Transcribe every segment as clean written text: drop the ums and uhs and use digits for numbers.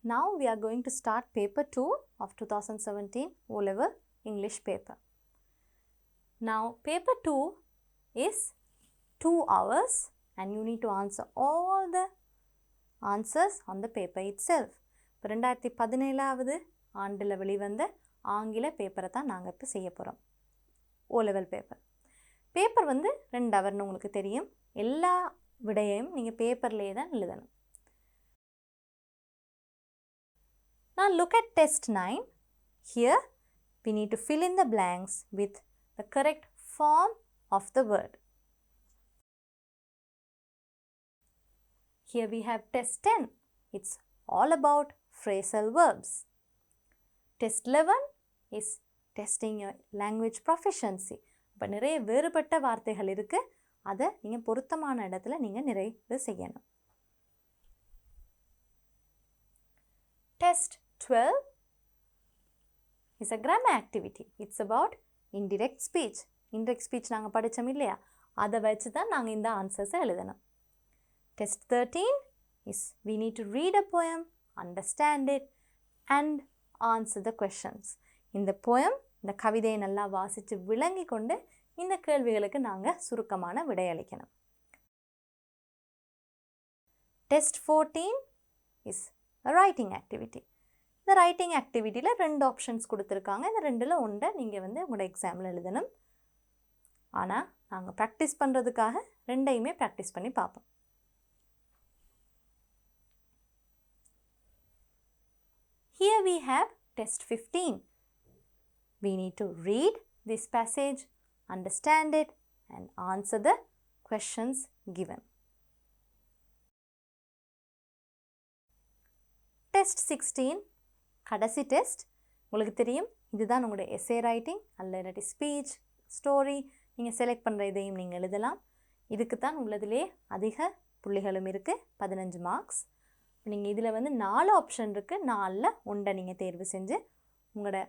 Now we are going to start paper 2 of 2017 O-level English paper. Now paper 2 is 2 hours and you need to answer all the answers on the paper itself. 2017வது ஆண்டில் வெளிவந்த ஆங்கில பேப்பரை தான் நாங்கள் இப்போ செய்ய போகிறோம். O-level paper. பேப்பர் வந்து 2 ஹவர்னு உங்களுக்கு தெரியும். எல்லா விடையையும் நீங்கள் பேப்பர்லேயே தான் எழுதணும். Now look at test 9. Here we need to fill in the blanks with the correct form of the word. Here we have test 10. It's all about phrasal verbs. Test 11 is testing your language proficiency. இப்போ நிறைய வேறுபட்ட வார்த்தைகள் இருக்குது, அதை நீங்கள் பொருத்தமான இடத்துல நீங்கள் நிறைவு செய்யணும். Test 12 is a grammar activity. It's about indirect speech. Indirect speech நாங்கள் படித்தோம் இல்லையா, அதை வச்சு தான் நாங்கள் இந்த ஆன்சர்ஸை எழுதணும். Test 13 is we need to read a poem, understand it and answer the questions. இந்த poem, இந்த கவிதையை நல்லா வாசித்து விளங்கி கொண்டு இந்த கேள்விகளுக்கு நாங்கள் சுருக்கமான விடையளிக்கணும். Test 14 is a writing activity. இந்த ரைட்டிங் ஆக்டிவிட்டியில் 2 ஆப்ஷன்ஸ் கொடுத்துருக்காங்க. இந்த 2ல் ஒன்றை நீங்கள் வந்து உங்களோட எக்ஸாமில் எழுதணும். ஆனால் நாங்கள் ப்ராக்டிஸ் பண்ணுறதுக்காக 2ஐயுமே ப்ராக்டிஸ் பண்ணி பார்ப்போம். Here we have test 15. We need to read this passage, understand it and answer the questions given. Test 16, கடைசி டெஸ்ட். உங்களுக்கு தெரியும், இதுதான் உங்களுடைய எஸ்ஏ ரைட்டிங் அல்லது ஸ்பீச், ஸ்டோரி, நீங்கள் செலக்ட் பண்ணுற இதையும் நீங்கள் எழுதலாம். இதுக்கு தான் உள்ளதிலே அதிக புள்ளிகளும் இருக்குது, 15 மார்க்ஸ். நீங்கள் இதில் வந்து 4 ஆப்ஷன் இருக்குது, 4ல் ஒன்றை நீங்கள் தேர்வு செஞ்சு உங்களோட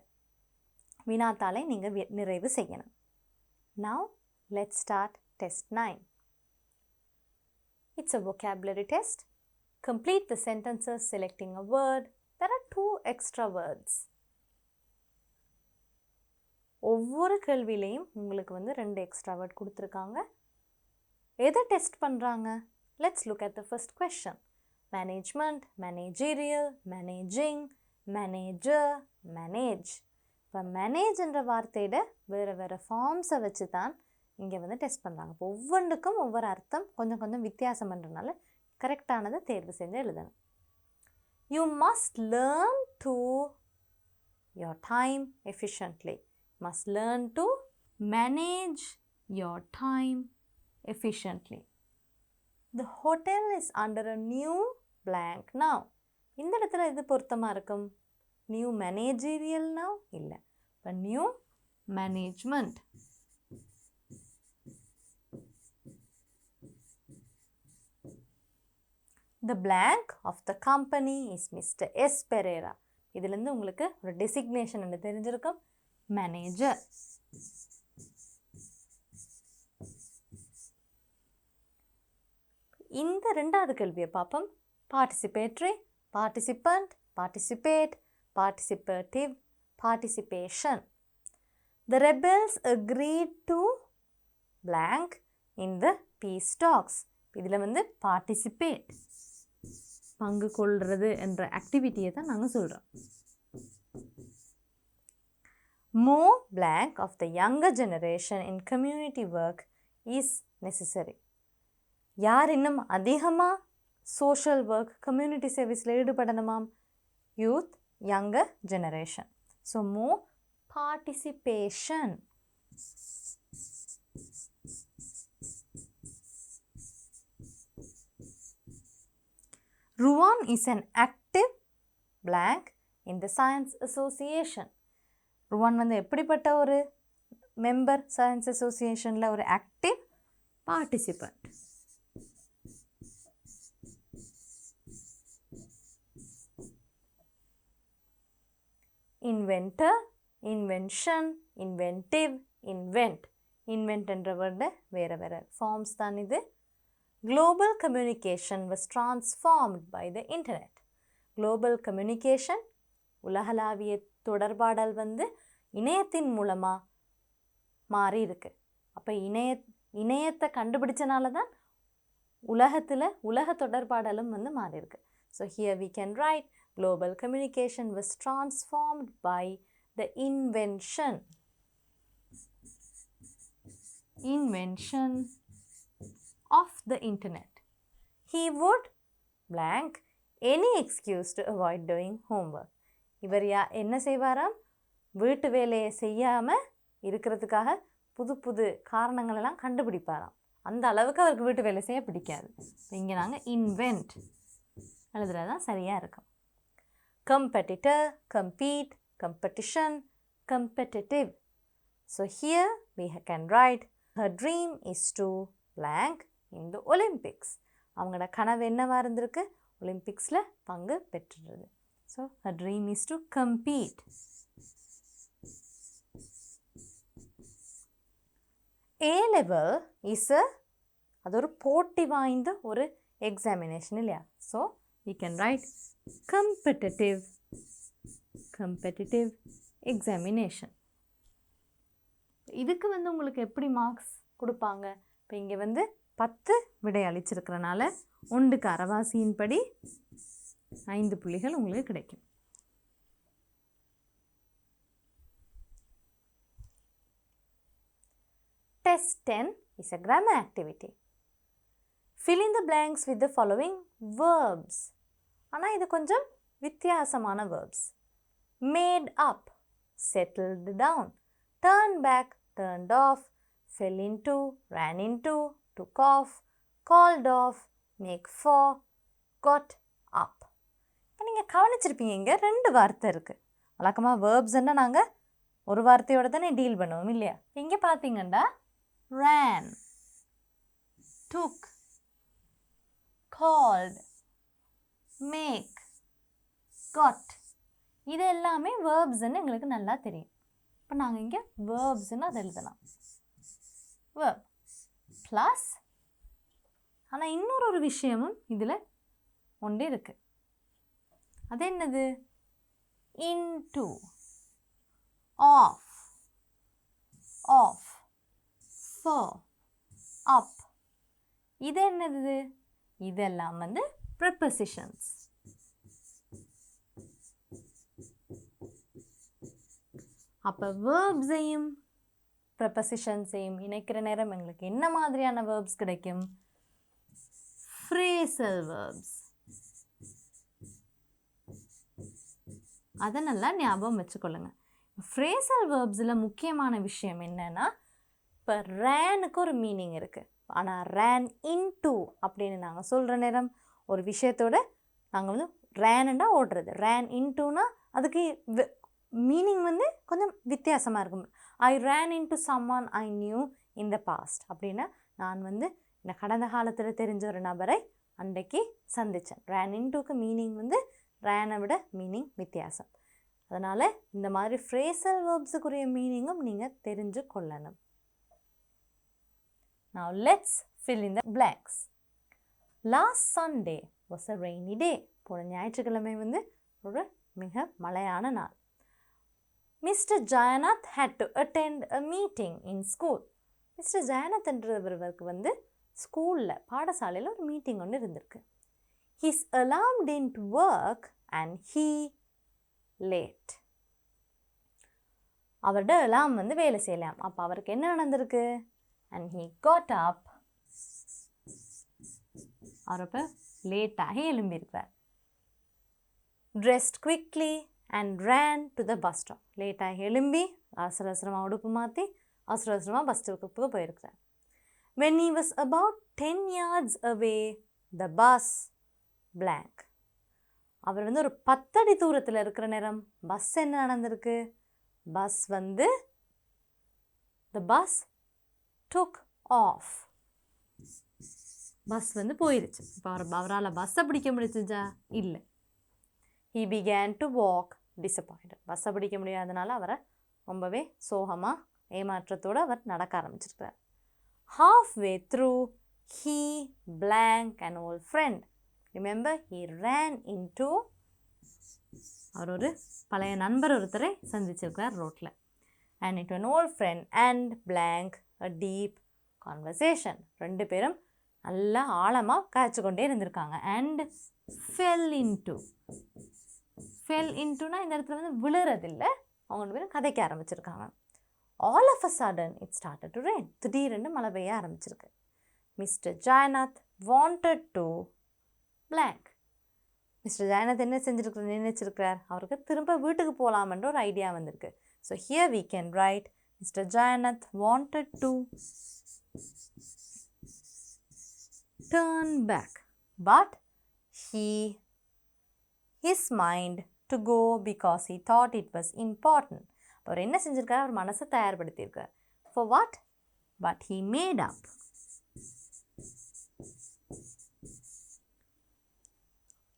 வினாத்தாளை நீங்கள் நிறைவு செய்யணும். Now let's start test 9. It's a vocabulary test. Complete the sentences selecting a word. There are 2 extra words. ஒவ்வொரு கேள்வியிலையும் உங்களுக்கு வந்து 2 எக்ஸ்ட்ரா வேர்ட் கொடுத்துருக்காங்க. எதை டெஸ்ட் பண்ணுறாங்க? Let's look at the first question. Management, managerial, managing, manager, manage. இப்போ manage என்ற வார்த்தையோட வேறு வேறு ஃபார்ம்ஸை வச்சு தான் இங்கே வந்து டெஸ்ட் பண்ணுறாங்க. இப்போ ஒவ்வொன்றுக்கும் ஒவ்வொரு அர்த்தம் கொஞ்சம் கொஞ்சம் வித்தியாசம் பண்ணுறதுனால கரெக்டானதை தேர்வு செஞ்சு எழுதணும். You must learn to your time efficiently. Must learn to manage your time efficiently. The hotel is under a new blank now. இந்த இடத்துல இது பொருத்தமாக இருக்கும். நியூ மேனேஜரியல் now இல்லை, இப்போ new management. The blank of the company is Mr. S. Pereira. இதுலேருந்து உங்களுக்கு ஒரு டெசிக்னேஷன் என்று தெரிஞ்சிருக்கும், மேனேஜர். இந்த 2வது கேள்வியை பார்ப்போம். பார்ட்டிசிபேட்ரி, பார்ட்டிசிபண்ட், participate, participative, participation. The rebels agreed to blank in the peace talks. இதில் வந்து participate, பங்கு கொள்வது என்ற ஆக்டிவிட்டியை தான் நாங்கள் சொல்கிறோம். More blank of the younger generation in community work is necessary. யார் இன்னும் அதிகமாக சோஷியல் ஒர்க், கம்யூனிட்டி சர்வீஸில் ஈடுபடணுமாம்? Youth, younger generation. So more participation. Ruwan is an active blank in the science association. Ruwan வந்து எப்படிப்பட்ட ஒரு மெம்பர் சயின்ஸ் அசோசியேஷனில்? ஒரு active participant. Inventor, invention, inventive, invent. Invent என்ற வேர்டு வேறு வேறு ஃபார்ம்ஸ் தான் இது. Global communication was transformed by the internet. Global communication, உலகளாவிய தொடர்பாடல் வந்து இணையத்தின் மூலமாக மாறி இருக்கு. அப்போ இணையத்தை கண்டுபிடிச்சனால தான் உலக தொடர்பாடலும் வந்து மாறி இருக்கு. So here we can write global communication was transformed by the invention of the internet. He would blank any excuse to avoid doing homework. இவர் என்ன செய்வாராம்? வீட்டு வேலையை செய்யாமல் இருக்கிறதுக்காக புது புது காரணங்களெல்லாம் கண்டுபிடிப்பாராம். அந்த அளவுக்கு அவருக்கு வீட்டு வேலை செய்ய பிடிக்காது. இங்கே நாங்கள் இன்வென்ட் எழுதுறதான் சரியாக இருக்கும். கம்பெட்டிட்டர், compete, competition, competitive. So here we can write her dream is to blank in the Olympics. அவங்களோட கனவு என்னவா இருந்திருக்கு? ஒலிம்பிக்ஸில் பங்கு பெற்றுறது. So her dream is to compete. A-level is அது ஒரு போட்டி வாய்ந்த ஒரு எக்ஸாமினேஷன் இல்லையா? So we can write competitive examination. இதுக்கு வந்து உங்களுக்கு எப்படி மார்க்ஸ் கொடுப்பாங்க? இப்போ இங்கே வந்து 10 விடை அளிச்சிருக்கிறனால 1க்கு அரைவாசியின் படி 5 புள்ளிகள் உங்களுக்கு கிடைக்கும். Test 10 is a grammar activity. Fill in the blanks with the following verbs. ஆனால் இது கொஞ்சம் வித்தியாசமான verbs. Made up, settled down, turned back, turned off, fell into, ran into, took off, called off, make for, got up. இப்போ நீங்கள் கவனிச்சிருப்பீங்க, இங்கே 2 வார்த்தை இருக்குது. வழக்கமாக வேர்ப்ஸ்ன்னா நாங்கள் ஒரு வார்த்தையோட தானே டீல் பண்ணுவோம் இல்லையா? இங்கே பார்த்தீங்கன்னா ran, took, called, make, got, இது எல்லாமே வேர்ப்ஸ்ன்னு எங்களுக்கு நல்லா தெரியும். இப்போ நாங்கள் இங்கே வேர்ப்ஸ்ன்னு அதை எழுதலாம். வேர்ப் ப்ளஸ் ஆனால் இன்னொரு விஷயமும் இதில் ஒன்று இருக்குது. அது என்னது? into, off, for, up. இது என்னது? இதெல்லாம் வந்து prepositions. அப்போ வேர்ப்ஸையும் ப்ரெப்பசிஷன்ஸையும் இணைக்கிற நேரம் எங்களுக்கு என்ன மாதிரியான வேர்ப்ஸ் கிடைக்கும்? Phrasal verbs. அதை நல்லா ஞாபகம் வச்சுக்கொள்ளுங்க. ஃப்ரேசல் வேர்ப்ஸில் முக்கியமான விஷயம் என்னன்னா, இப்போ ரேனுக்கு ஒரு மீனிங் இருக்குது. ஆனால் ரேன் இன்டூ அப்படின்னு நாங்கள் சொல்கிற நேரம் ஒரு விஷயத்தோட நாங்கள் வந்து ரேனுண்டா ஓடுறது, ரேன் இன்டூனா அதுக்கு மீனிங் வந்து கொஞ்சம் வித்தியாசமாக இருக்கும். I ran into someone I knew in the past அப்படின்னா நான் வந்து இந்த கடந்த காலத்தில் தெரிஞ்ச ஒரு நபரை அன்றைக்கு சந்தித்தேன். ரேன் இன்டுக்கு மீனிங் வந்து ரேனை விட மீனிங் வித்தியாசம். அதனால் இந்த மாதிரி ஃப்ரேசல் வேர்ப்ஸுக்குரிய மீனிங்கும் நீங்கள் தெரிஞ்சு கொள்ளணும். Now let's fill in the blanks. Last Sunday was a rainy day. போன ஞாயிற்றுக்கிழமை வந்து ஒரு மிக மழையான நாள். Mr. Jayanath had to attend a meeting in school. Mr. Jayanath என்றவருக்கு வந்து ஸ்கூலில் பாடசாலையில் ஒரு மீட்டிங் ஒன்று இருந்திருக்கு. His alarm didn't work and he late. அவரோட அலாம் வந்து வேலை செய்யலாம். அப்போ அவருக்கு என்ன நடந்திருக்கு? And he got up. அவர் இப்போ லேட்டாகி எழும்பியிருக்கிறார். Dressed quickly and ran to the bus stop. லேட்டாக எழும்பி அவசரமாக உடுப்பு மாற்றி அவசரமாக பஸ் ஸ்டாப்புக்கு போயிருக்கிறார். When he was about 10 yards away, the bus blank. அவர் வந்து ஒரு 10 அடி தூரத்தில் இருக்கிற நேரம் பஸ் என்ன நடந்திருக்கு? பஸ் வந்து the bus took off. Bus வந்து போயிருச்சு. இப்போ அவரால் பஸ்ஸை பிடிக்க முடிச்சுச்சா? இல்லை. He began to walk disappointed. பஸ்ஸை பிடிக்க முடியாதனால அவரை ரொம்பவே சோகமாக ஏமாற்றத்தோடு அவர் நடக்க ஆரம்பிச்சிருக்கிறார். Halfway through, he blank an old friend. Remember, he ran into அவர் ஒரு பழைய நண்பர் ஒருத்தரை சந்திச்சிருக்கார் ரோட்டில். and into an old friend and blank a deep conversation. ரெண்டு பேரும் நல்லா ஆழமாக காய்ச்சி கொண்டே இருந்திருக்காங்க. and fell intoனா இந்த இடத்துல வந்து விழுறதில்லை, அவங்க ரெண்டு பேரும் கதைக்க ஆரம்பிச்சிருக்காங்க. all of a sudden it started to rain. திடீரென்று மழை பெய்ய ஆரம்பிச்சிருக்கு. Mister Jayanath wanted to blank. Mister Jayanath என்ன நினைச்சிருக்கிறார், அவருக்கு திரும்ப வீட்டுக்கு போகலாமன்ற ஒரு ஐடியா வந்திருக்கு. So here we can write mister Jayanath wanted to turn back but his mind to go because he thought it was important. அவர் என்ன செஞ்சிருக்கார், அவர் மனசை தயார்படுத்தியிருக்கார். for what? but he made up.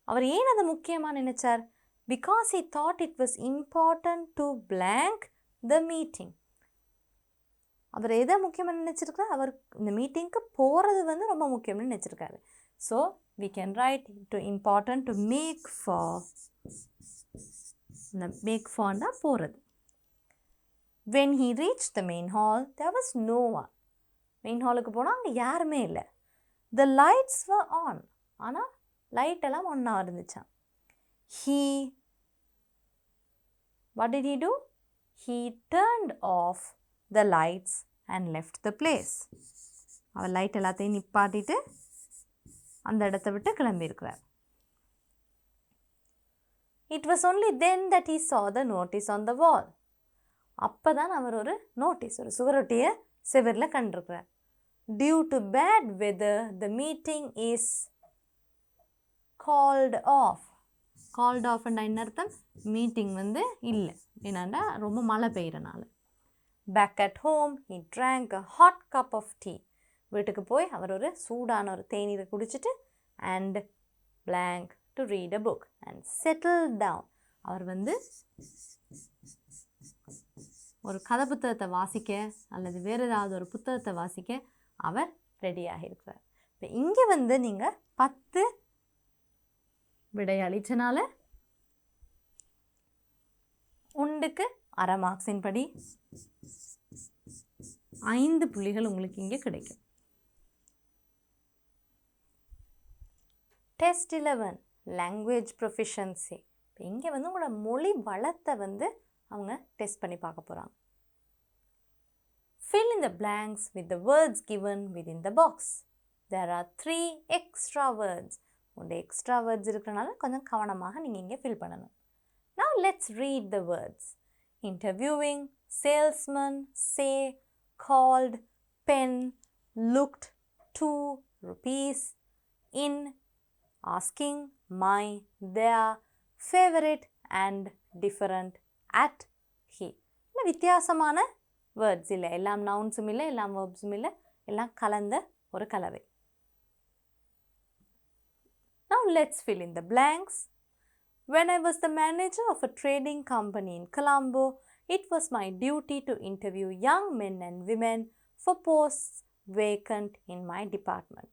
அவர் ஏன் அதை முக்கியமாக நினைச்சார்? because he thought it was important to blank the meeting. அவர் எதை முக்கியமாக நினச்சிருக்கார், அவர் இந்த மீட்டிங்க்கு போகிறது வந்து ரொம்ப முக்கியம்னு நினச்சிருக்காரு. So we can write to important to make forனா போகிறது. when he reached the main hall there was no one. Main ஹாலுக்கு போனால் அங்கே யாருமே இல்லை. the lights were on, ஆனால் லைட் எல்லாம் ஒன்றா இருந்துச்சான். what did he do? he turned off the lights and left the place. அவர் லைட் எல்லாத்தையும் நிப்பாட்டிட்டு அந்த இடத்த விட்டு கிளம்பியிருக்கிறார். it was only then that he saw the notice on the wall. அப்போ தான் அவர் ஒரு நோட்டீஸ், ஒரு சுவரொட்டியை செவரில் கண்டிருக்கிறார். due to bad weather the meeting is called off. called off and என்ன அர்த்தம், மீட்டிங் வந்து இல்லை, என்னண்டா ரொம்ப மழை பெய்யறனால. back at home he drank a hot cup of tea. வீட்டுக்கு போய் அவர் ஒரு சூடான ஒரு தேநீரை குடிச்சிட்டு and blank to read a book and settled down. அவர் வந்து ஒரு கதை புத்தகத்தை வாசிக்க அல்லது வேறு ஏதாவது ஒரு புத்தகத்தை வாசிக்க அவர் ரெடியாக இருக்கிறார். இப்போ இங்கே வந்து நீங்கள் 10 விடை அளிச்சனால உண்டுக்கு அரை மார்க்ஸின் படி 5 புள்ளிகள் உங்களுக்கு இங்கே கிடைக்கும். Test 11 language proficiency. இப்போ இங்கே வந்து உங்களோட மொழி வளத்தை வந்து அவங்க டெஸ்ட் பண்ணி பார்க்க போகிறாங்க. fill in the blanks with the words given within the box. there are 3 extra words. உண்டு எக்ஸ்ட்ரா வேர்ட்ஸ் இருக்கிறனால கொஞ்சம் கவனமாக நீங்கள் இங்கே ஃபில் பண்ணணும். now let's read the words. interviewing, salesman, say, called, pen, looked, 2 rupees, in, asking, my, their, favorite and different, at, he. இல்லை வித்தியாசமான words இல்லை, எல்லாம் நவுன்ஸும் இல்லை, எல்லாம் வேர்ப்ஸும் இல்லை, எல்லாம் கலந்த ஒரு கலவை. Now let's fill in the blanks. When I was the manager of a trading company in Colombo, it was my duty to interview young men and women for posts vacant in my department.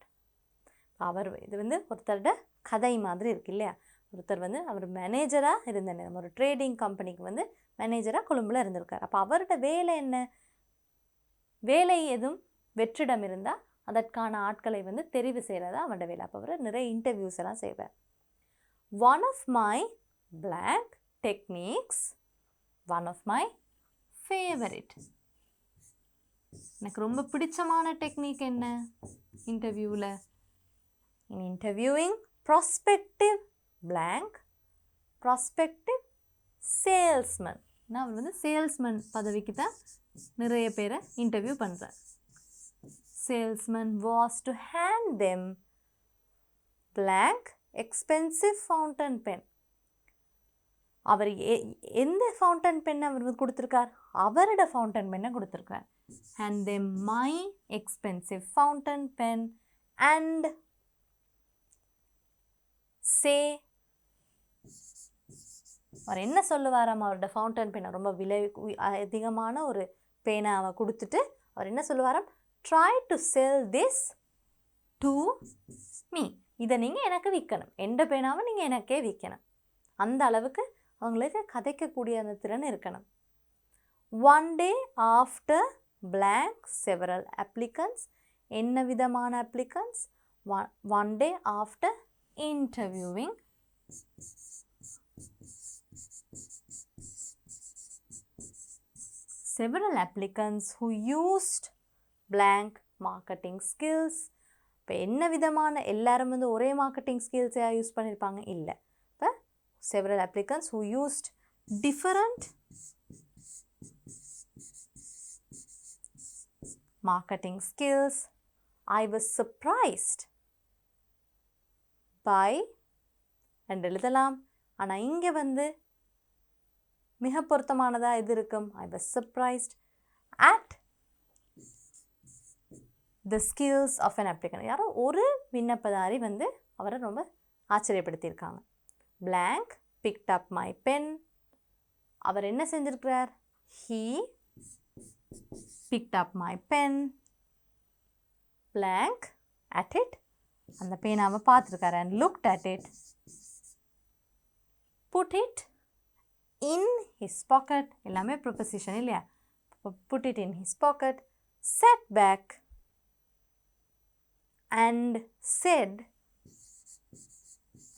இது வந்து ஒருத்தரோட கதை மாதிரி இருக்கு இல்லையா? ஒருத்தர் வந்து அவர் மேனேஜராக இருந்த நேரம், ஒரு ட்ரேடிங் கம்பெனிக்கு வந்து மேனேஜராக கொழும்பில் இருந்திருக்கார். அப்போ அவரோட வேலை என்ன? வேலை எதுவும் வெற்றிடம் இருந்தால் அதற்கான ஆட்களை வந்து தெரிவு செய்கிறதா அவனோட வேலை. அப்போ அவர் நிறைய இன்டர்வியூஸ் எல்லாம் செய்வார். One of my blank techniques, one of my favourite. எனக்கு ரொம்ப பிடிச்சமான டெக்னிக் என்ன இன்டர்வியூவில்? In interviewing prospective blank prospective salesman. நான் அவர் வந்து சேல்ஸ்மேன் பதவிக்கு தான் நிறைய பேரை இன்டர்வியூ பண்ணுறார். salesman was to hand them blank expensive fountain pen. அவர் எந்த ஃபவுண்டன் பென் அவர் கொடுத்துருக்கார்? அவரோட ஃபவுண்டன் பென்னை கொடுத்துருக்கார். hand them my expensive fountain pen and say, அவர் என்ன சொல்லுவாராம்? அவரோட ஃபவுண்டன் பென்னை ரொம்ப விலை அதிகமான ஒரு பேனை அவர் கொடுத்துட்டு அவர் என்ன சொல்லுவாராம்? try to sell this to me. இதை நீங்கள் எனக்கு விற்கணும், எந்த பேனாவை நீங்கள் எனக்கே விற்கணும். அந்த அளவுக்கு அவங்களுக்கு கதைக்கக்கூடிய அந்த திறன் இருக்கணும். One day after blank several applicants. என்ன விதமான applicants? One day after interviewing several applicants who used blank marketing skills. இப்போ என்ன விதமான எல்லாரும் வந்து ஒரே மார்க்கெட்டிங் ஸ்கில்ஸை யூஸ் பண்ணியிருப்பாங்க இல்லை. இப்போ several applicants who used different marketing skills. I was surprised by என்று எழுதலாம். ஆனால் இங்கே வந்து மிக பொருத்தமானதாக எது இருக்கும்? I was surprised at the skills of an applicant. யாரோ ஒரு விண்ணப்பதாரி வந்து அவரை ரொம்ப ஆச்சரியப்படுத்தியிருக்காங்க. blank picked up my pen. அவர் என்ன செஞ்சிருக்கிறார்? He picked up my pen. blank at it. அந்த பேனாவை பார்த்துருக்காரு and looked at it. put it in his pocket. எல்லாமே preposition இல்லையா? put it in his pocket. sat back and said.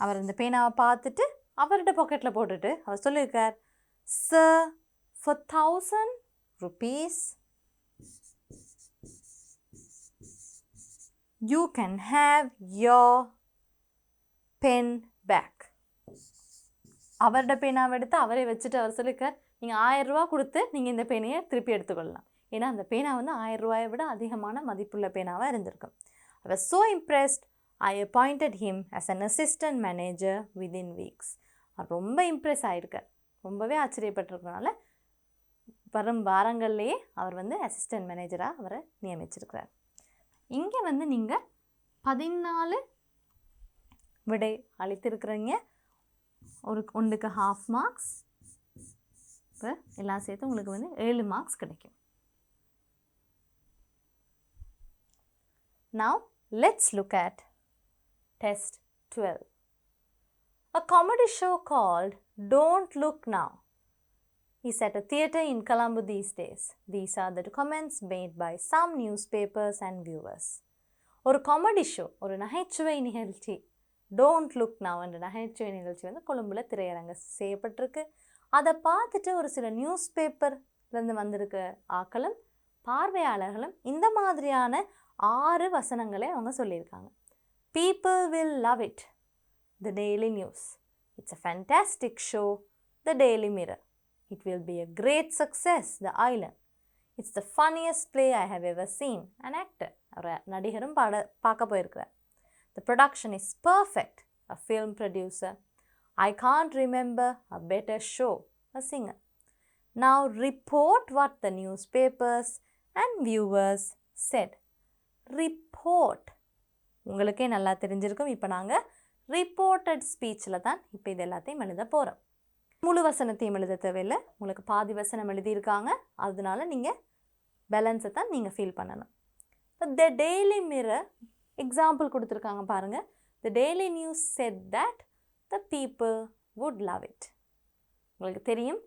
அவர் இந்த பேனாவை பார்த்துட்டு அவர்கிட்ட பாக்கெட்டில் போட்டுட்டு அவர் சொல்லியிருக்கார், sir, for 1,000 rupees you can have your pen back. அவர்கிட்ட பேனாவை எடுத்து அவரே வச்சுட்டு அவர் சொல்லியிருக்கார், நீங்கள் 1000 ரூபா கொடுத்து நீங்கள் இந்த பேனையை திருப்பி எடுத்துக்கொள்ளலாம். ஏன்னா அந்த பேனா வந்து 1000 ரூபாயை விட அதிகமான மதிப்புள்ள பேனாவாக இருந்திருக்கும். I was so impressed, I appointed him as an assistant manager within weeks. ரொம்ப இம்ப்ரெஸ் ஆகிருக்கார், ரொம்பவே ஆச்சரியப்பட்டிருக்கனால வரும் வாரங்கள்லேயே அவர் வந்து அசிஸ்டன்ட் மேனேஜராக அவரை நியமிச்சிருக்கிறார். இங்கே வந்து நீங்கள் 14 விடை அளித்திருக்கிறீங்க. ஒன்றுக்கு ½ மார்க்ஸ். இப்போ எல்லாம் சேர்த்து உங்களுக்கு வந்து 7 மார்க்ஸ் கிடைக்கும். Now let's look at test 12. A comedy show called Don't Look Now is at a theatre in Colombo these days. These are the comments made by some newspapers and viewers. ஒரு comedy show, ஒரு நகைச்சுவை நிகழ்ச்சி, don't look now என்ற நகைச்சுவை நிகழ்ச்சி வந்து கொழும்புல திரையரங்க செய்யப்பட்டிருக்கு. அதை பார்த்துட்டு ஒரு சில நியூஸ் பேப்பர்லேருந்து வந்திருக்க ஆக்களும் பார்வையாளர்களும் இந்த மாதிரியான 6 வசனங்களை அவங்க சொல்லியிருக்காங்க. People will love it. The Daily News. It's a fantastic show. The Daily Mirror. It will be a great success. The Island. It's the funniest play I have ever seen. An actor. ஒரு நடிகரும் பார்க்க போயிருக்கிறார். The production is perfect. A film producer. I can't remember a better show. A singer. Now report what the newspapers and viewers said. Report. உங்களுக்கே நல்லா தெரிஞ்சிருக்கும். இப்போ நாங்கள் reported ஸ்பீச்சில் தான் இப்போ இது எல்லாத்தையும் எழுத போகிறோம். முழு வசனத்தையும் எழுத தேவையில்லை, உங்களுக்கு பாதி வசனம் எழுதியிருக்காங்க, அதனால நீங்கள் பேலன்ஸை தான் நீங்கள் ஃபீல் பண்ணணும். இப்போ த டெய்லி மிரர் எக்ஸாம்பிள் கொடுத்துருக்காங்க பாருங்கள். The daily news set that the people would love it. உங்களுக்கு தெரியும்,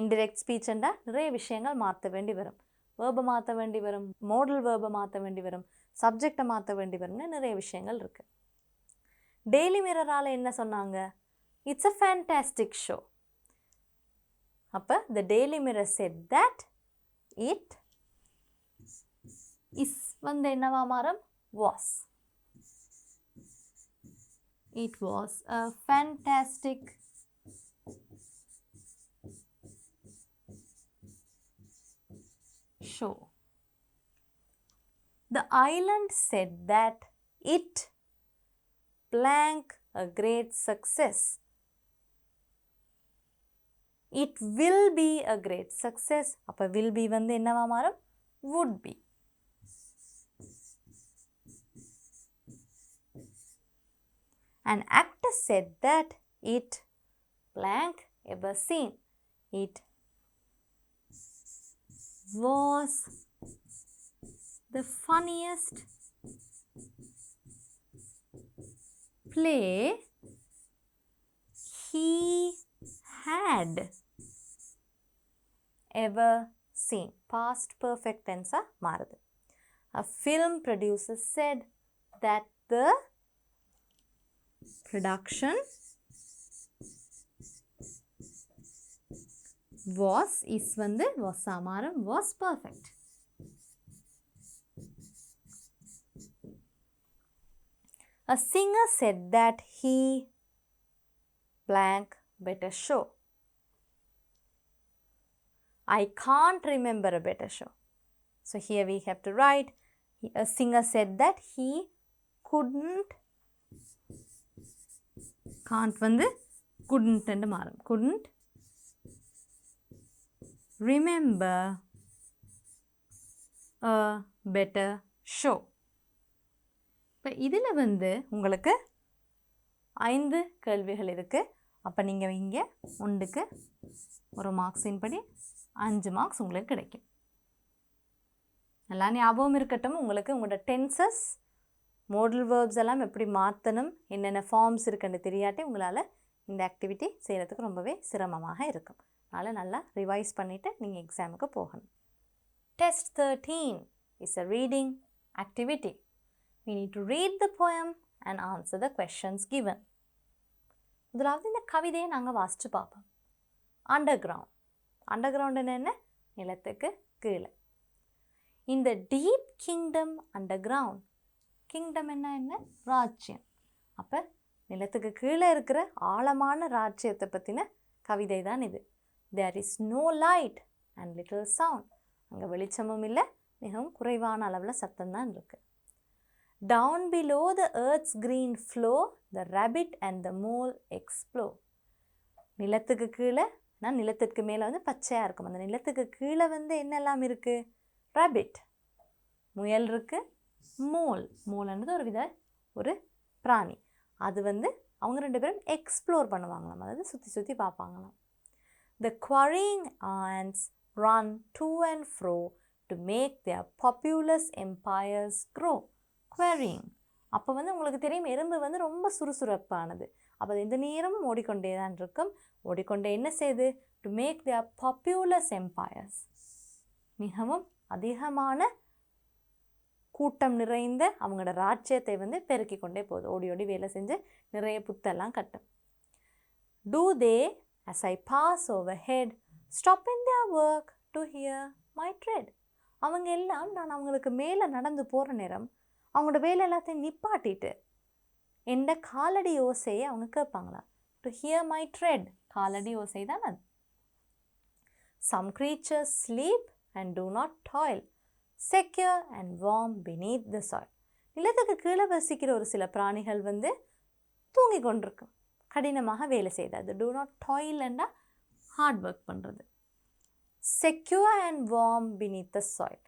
இன்டிரெக்ட் ஸ்பீச்சுண்டா நிறைய விஷயங்கள் மாற்ற வேண்டி வரும். வேர்பை மாற்ற வேண்டி வரும், மோடல் வேர்பை மாற்ற வேண்டி வரும், சப்ஜெக்டை மாற்ற வேண்டி வரும்னு நிறைய விஷயங்கள் இருக்குது. டெய்லி மிரரால் என்ன சொன்னாங்க? It's a fantastic show. அப்போ the Daily Mirror said that it is வந்து என்னவா மாறும்? Was. It was a fantastic show. The Island said that it blank a great success. It will be a great success. அப்ப will be வந்து என்னவா மாறும்? would be. An actor said that it blank ever seen. It was the funniest play he had ever seen. Past perfect tense மாறுது. A film producer said that the production was was perfect. A singer said that he blank better show. I can't remember a better show. So here we have to write, a singer said that he couldn't couldn't மாறும். Couldn't remember a better show. இப்போ இதில் உங்களுக்கு 5 கேள்விகள் இருக்குது. அப்போ நீங்கள் இங்கே ஒன்றுக்கு ஒரு மார்க்ஸின் படி 5 மார்க்ஸ் உங்களுக்கு கிடைக்கும். எல்லாம் ஞாபகம் இருக்கட்டும். உங்களுக்கு உங்களோட டென்சஸ், மோடல் வேர்ப்ஸ் எல்லாம் எப்படி மாற்றணும், என்னென்ன ஃபார்ம்ஸ் இருக்குன்னு தெரியாட்டி உங்களால் இந்த ஆக்டிவிட்டி செய்கிறதுக்கு ரொம்பவே சிரமமாக இருக்கும். அதனால் நல்லா ரிவைஸ் பண்ணிவிட்டு நீங்கள் எக்ஸாமுக்கு போகணும். Test 13 is a reading activity. We need to read the poem and answer the questions given. முதலாவது இந்த கவிதையை நாங்கள் வாசித்து பார்ப்போம். அண்டர்கிரவுண்ட். அண்டர்கிரவுண்டுன்னு என்ன? நிலத்துக்கு கீழே. இந்த டீப் கிங்டம் அண்டர்கிரவுண்ட். கிங்டம் என்ன? ராஜ்யம். அப்போ நிலத்துக்கு கீழே இருக்கிற ஆழமான ராஜ்யத்தை பற்றின கவிதை தான் இது. There is no light and little sound. அங்கே வெளிச்சமும் இல்லை, மிகவும் குறைவான அளவில் சத்தம்தான் இருக்குது. Down below the earth's green floor, the rabbit and the mole explore. நிலத்துக்கு கீழே, நான் நிலத்துக்கு மேலே பச்சையாக இருக்கும். அந்த நிலத்துக்கு கீழே என்னெல்லாம் இருக்குது? rabbit, முயல் இருக்குது. மோல்ன்றது ஒரு பிராணி. அது அவங்க 2 பேரும் எக்ஸ்ப்ளோர் பண்ணுவாங்களாம், அதாவது சுற்றி சுற்றி பார்ப்பாங்களாம். The quarrying ants run to and fro to make their populous empires grow. Quarrying. அப்போ உங்களுக்கு தெரியும், எறும்பு ரொம்ப சுறுசுறுப்பானது. அப்போ எந்த நேரமும் ஓடிக்கொண்டே தான் இருக்கும். ஓடிக்கொண்டே என்ன செய்யுது? To make their populous empires. மிகவும் அதிகமான கூட்டம் நிறைந்த அவங்களோட ராஜ்யத்தை பெருக்கி கொண்டே போகுது. ஓடி ஓடி வேலை செஞ்சு நிறைய புத்தெல்லாம் கட்டும். Do they, as I pass overhead, stop in their work to hear my tread? அவங்க எல்லாம் நான் அவங்களுக்கு மேலே நடந்து போகிற நேரம் அவங்களோட வேலை எல்லாத்தையும் நிப்பாட்டிட்டு எந்த காலடி ஓசையை அவங்க கேட்பாங்களா? To hear my tread. காலடி ஓசை தான் அது. Some creatures sleep and do not toil, secure and warm beneath the soil. நிலத்துக்கு கீழே வசிக்கிற ஒரு சில பிராணிகள் தூங்கி கொண்டிருக்கும், கடினமாக வேலை செய்யாது. do not toil என்றால் ஹார்ட் ஒர்க் பண்ணுறது. secure and warm beneath the soil.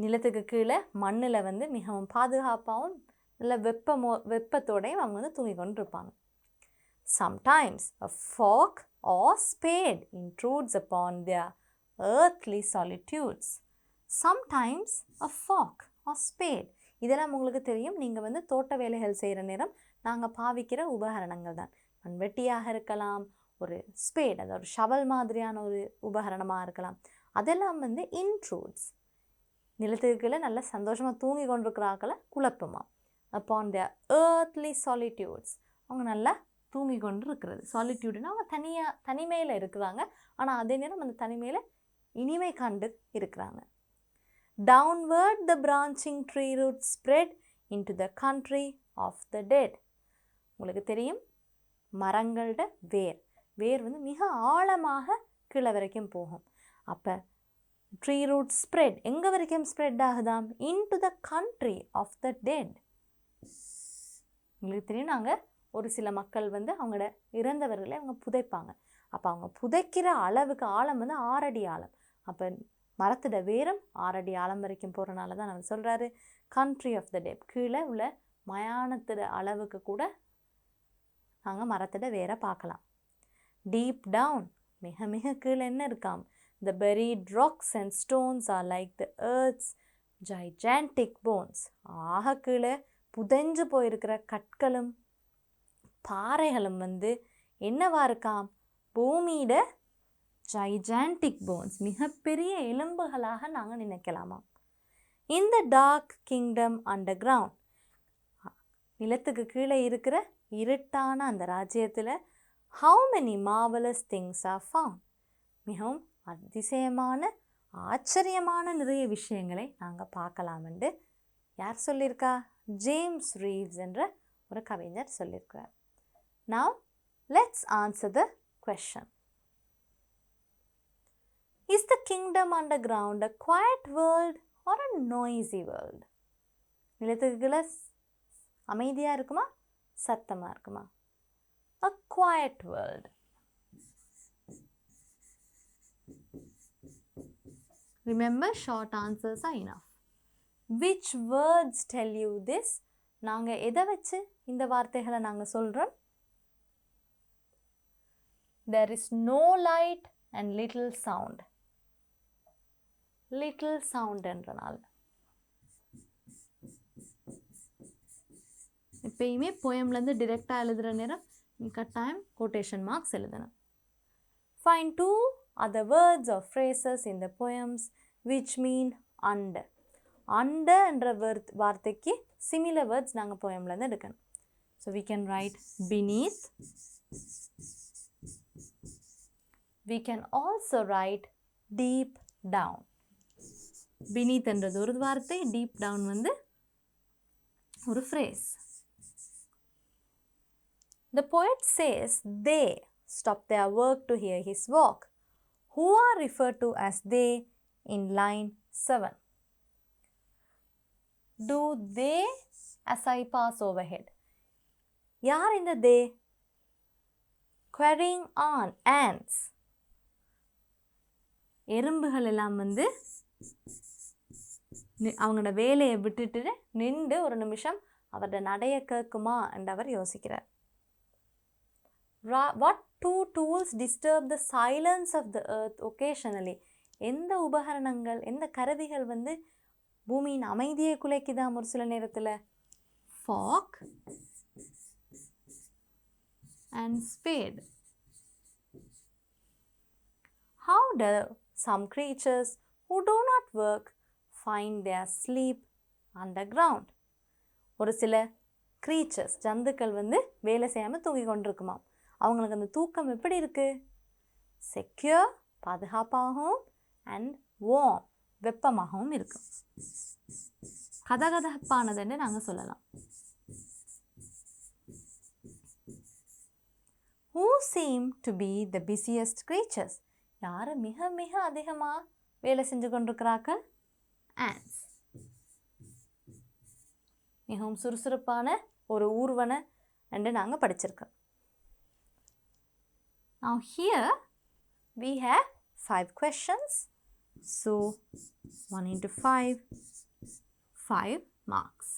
நிலத்துக்கு கீழே மண்ணில் மிகவும் பாதுகாப்பாகவும் நல்ல வெப்பத்தோடையும் அவங்க தூங்கி கொண்டிருப்பாங்க. Sometimes a fork or spade intrudes upon their earthly solitudes. Sometimes a fork or spade. இதெல்லாம் உங்களுக்கு தெரியும். நீங்கள் தோட்ட வேலைகள் செய்கிற நேரம் நாங்கள் பாவிக்கிற உபகரணங்கள் தான். மண்வெட்டியாக இருக்கலாம், ஒரு ஸ்பேட், அது ஒரு ஷவல் மாதிரியான ஒரு உபகரணமாக இருக்கலாம். அதெல்லாம் இன்ட்ரூட்ஸ். நிலத்துக்கு கீழே நல்லா சந்தோஷமாக தூங்கி கொண்டிருக்கிறாக்களை குழப்பமா. Upon their earthly solitudes. அவங்க நல்லா தூங்கி கொண்டு இருக்கிறது. சாலிட்யூடுன்னா அவங்க தனிமையில் இருக்கிறாங்க, ஆனால் அதே நேரம் அந்த தனிமையில் இனிமை கண்டு இருக்கிறாங்க. Downward the branching tree roots spread into the country of the dead. உங்களுக்கு தெரியும், மரங்களோட வேர் மிக ஆழமாக கீழே வரைக்கும் போகும். அப்போ ட்ரீ ரூட் ஸ்ப்ரெட் எங்கே வரைக்கும் ஸ்ப்ரெட் ஆகுதாம்? Into the country of the dead. உங்களுக்கு தெரியும், நாங்கள் ஒரு சில மக்கள் அவங்களோட இறந்தவர்களை அவங்க புதைப்பாங்க. அப்போ அவங்க புதைக்கிற அளவுக்கு ஆழம் 6 அடி ஆழம். அப்போ மரத்தோட வேரும் 6 அடி ஆழம் வரைக்கும் போகிறனால தான் நம்ம சொல்கிறாரு கண்ட்ரி ஆஃப் த டெட். கீழே உள்ள மயானத்தோட அளவுக்கு கூட நாங்கள் மரத்தோட வேரை பார்க்கலாம். டீப் டவுன், மிக மிக கீழே என்ன இருக்காம்? The buried rocks and stones are like the earth's gigantic bones. ஆக கீழே புதைஞ்சு போயிருக்கிற கற்களும் பாறைகளும் என்னவா இருக்காம்? பூமியிட gigantic bones, மிகப்பெரிய எலும்புகளாக நாங்கள் நினைக்கலாமா. In the dark kingdom underground, நிலத்துக்கு கீழே இருக்கிற இருட்டான அந்த ராஜ்யத்தில் how many marvelous things are found, மிகவும் அதிசயமான ஆச்சரியமான நிறைய விஷயங்களை நாங்கள் பார்க்கலாம்னு யார் சொல்லியிருக்கா? ஜேம்ஸ் ரீவ்ஸ் என்ற ஒரு கவிஞர் சொல்லியிருக்கிறார். Now let's answer the question. Is the kingdom underground a quiet world or a noisy world? நிலத்துக்கு கீழே அமைதியாக இருக்குமா, சத்தமாக இருக்குமா? A quiet world. Remember, short answers are enough. Which words tell you this? நாங்கள் எதை வச்சு இந்த வார்த்தைகளை நாங்கள் சொல்கிறோம்? There is no light and little sound. Little sound என்றனால் எப்பயுமே போயம்லேருந்து டிரெக்டாக எழுதுகிற நேரம் கட்டாயம் கோட்டேஷன் மார்க்ஸ் எழுதணும். Find 2 other words or phrases in the poems which mean under. Under என்ற வார்த்தைக்கு similar words நாங்கள் போயம்லேருந்து எடுக்கணும். So we can write beneath. We can also write deep down. Beneath என்றது ஒரு வார்த்தை, deep down வந்து ஒரு phrase. The poet says they stop their work to hear his walk. Who are referred to as they in line 7? Do they as I pass overhead? யார் இந்த they? Carrying on, ants. எறும்புகள் எல்லாம் வந்து அவங்களோட வேலையை விட்டுட்டு நின்று ஒரு நிமிஷம் அவரோட நடைய கேட்குமா என்று அவர் யோசிக்கிறார். What 2 tools disturb the silence of the earth occasionally? எந்த உபகரணங்கள், எந்த கருவிகள் வந்து பூமியின் அமைதியை குலைக்குதாம் ஒரு சில நேரத்தில்? Fork and spade. How do some creatures who do not work find their sleep underground? ஒரு சில creatures, ஜந்துக்கள் வந்து வேலை செய்யாமல் தூங்கி கொண்டிருக்குமா. அவங்களுக்கு அந்த தூக்கம் எப்படி இருக்கு? செக்யூர், பாதுகாப்பாகவும், அண்ட் வார்ம், வெப்பமாகவும் இருக்கும். கதகதப்பானதுன்னு நாங்கள் சொல்லலாம். Who seem to be the busiest creatures? யார் மிக மிக அதிகமாக வேலை செஞ்சு கொண்டிருக்கிறார்கள்? ants. மிகவும் சுறுசுறுப்பான ஒரு ஊர்வன என்று நாங்கள் படிச்சிருக்கோம். Now here we have 5 questions. So 1 into 5, 5 marks.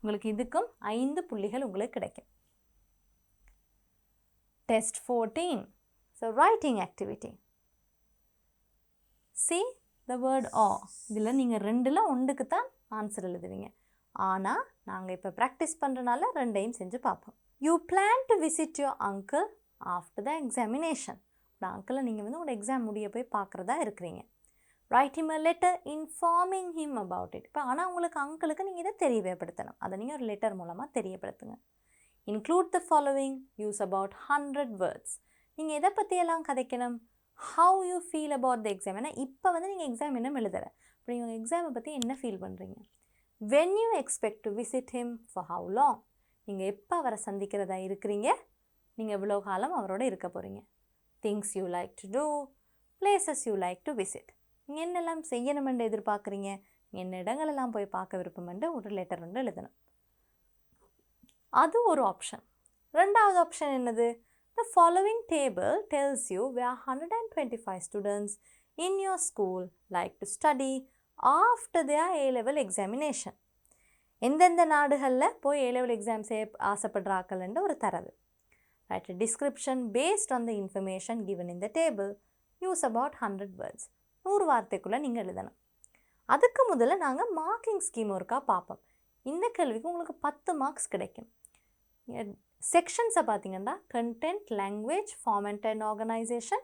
உங்களுக்கு இதுக்கும் 5 புள்ளிகள் உங்களுக்கு கிடைக்கும். Test 14. So writing activity. See the word or. இதில் நீங்கள் 2ல் 1க்கு தான் ஆன்சர் எழுதுவீங்க. ஆனால் நாங்கள் இப்போ ப்ராக்டிஸ் பண்ணுறனால 2ஐயும் செஞ்சு பார்ப்போம். You plan to visit your uncle after the examination. உங்கள் அங்கிளை நீங்கள் வந்து உங்களோட எக்ஸாம் முடிய போய் பார்க்குறதா இருக்கிறீங்க. Write him a letter informing him about it. இப்போ ஆனால் உங்களுக்கு அங்கிளுக்கு நீங்கள் இதை தெரியப்படுத்தணும். அதை நீங்கள் ஒரு லெட்டர் மூலமாக தெரியப்படுத்துங்க. Include the following. Use about 100 words. நீங்கள் எதை பற்றியெல்லாம் கதைக்கணும்? How you feel about the exam. ஏன்னா இப்போ வந்து நீங்கள் எக்ஸாம் இன்னும் எழுதலை. இப்போ நீங்கள் எக்ஸாமை பற்றி என்ன ஃபீல் பண்ணுறீங்க? When you expect to visit him, for how long? நீங்கள் எப்போ அவரை சந்திக்கிறதா இருக்கிறீங்க? நீங்கள் எவ்வளோ காலம் அவரோட இருக்க போகிறீங்க? Things you like to do, places you like to visit. நீங்கள் என்னெல்லாம் செய்யணுமென்று எதிர்பார்க்குறீங்க? என்ன இடங்களெல்லாம் போய் பார்க்க விருப்பமென்று ஒரு லெட்டர் ஒன்று எழுதணும். அது ஒரு ஆப்ஷன். 2வது ஆப்ஷன் என்னது? The following table tells you where 125 students in your school like to study after their A-level examination. எந்தெந்த நாடுகளில் போய் A-level exam செய்ய ஆசைப்படுறாங்கள்ன்ற ஒரு தரவு. Write a description based on the information given in the table. Use about 100 words. 100 வார்த்தைக்குள்ளே நீங்கள் எழுதணும். அதுக்கு முதல்ல நாங்கள் மார்க்கிங் ஸ்கீம் ஒருக்கா பார்ப்போம். இந்த கேள்விக்கு உங்களுக்கு 10 மார்க்ஸ் கிடைக்கும். செக்ஷன்ஸை பார்த்தீங்கன்னா content, language, format and organization,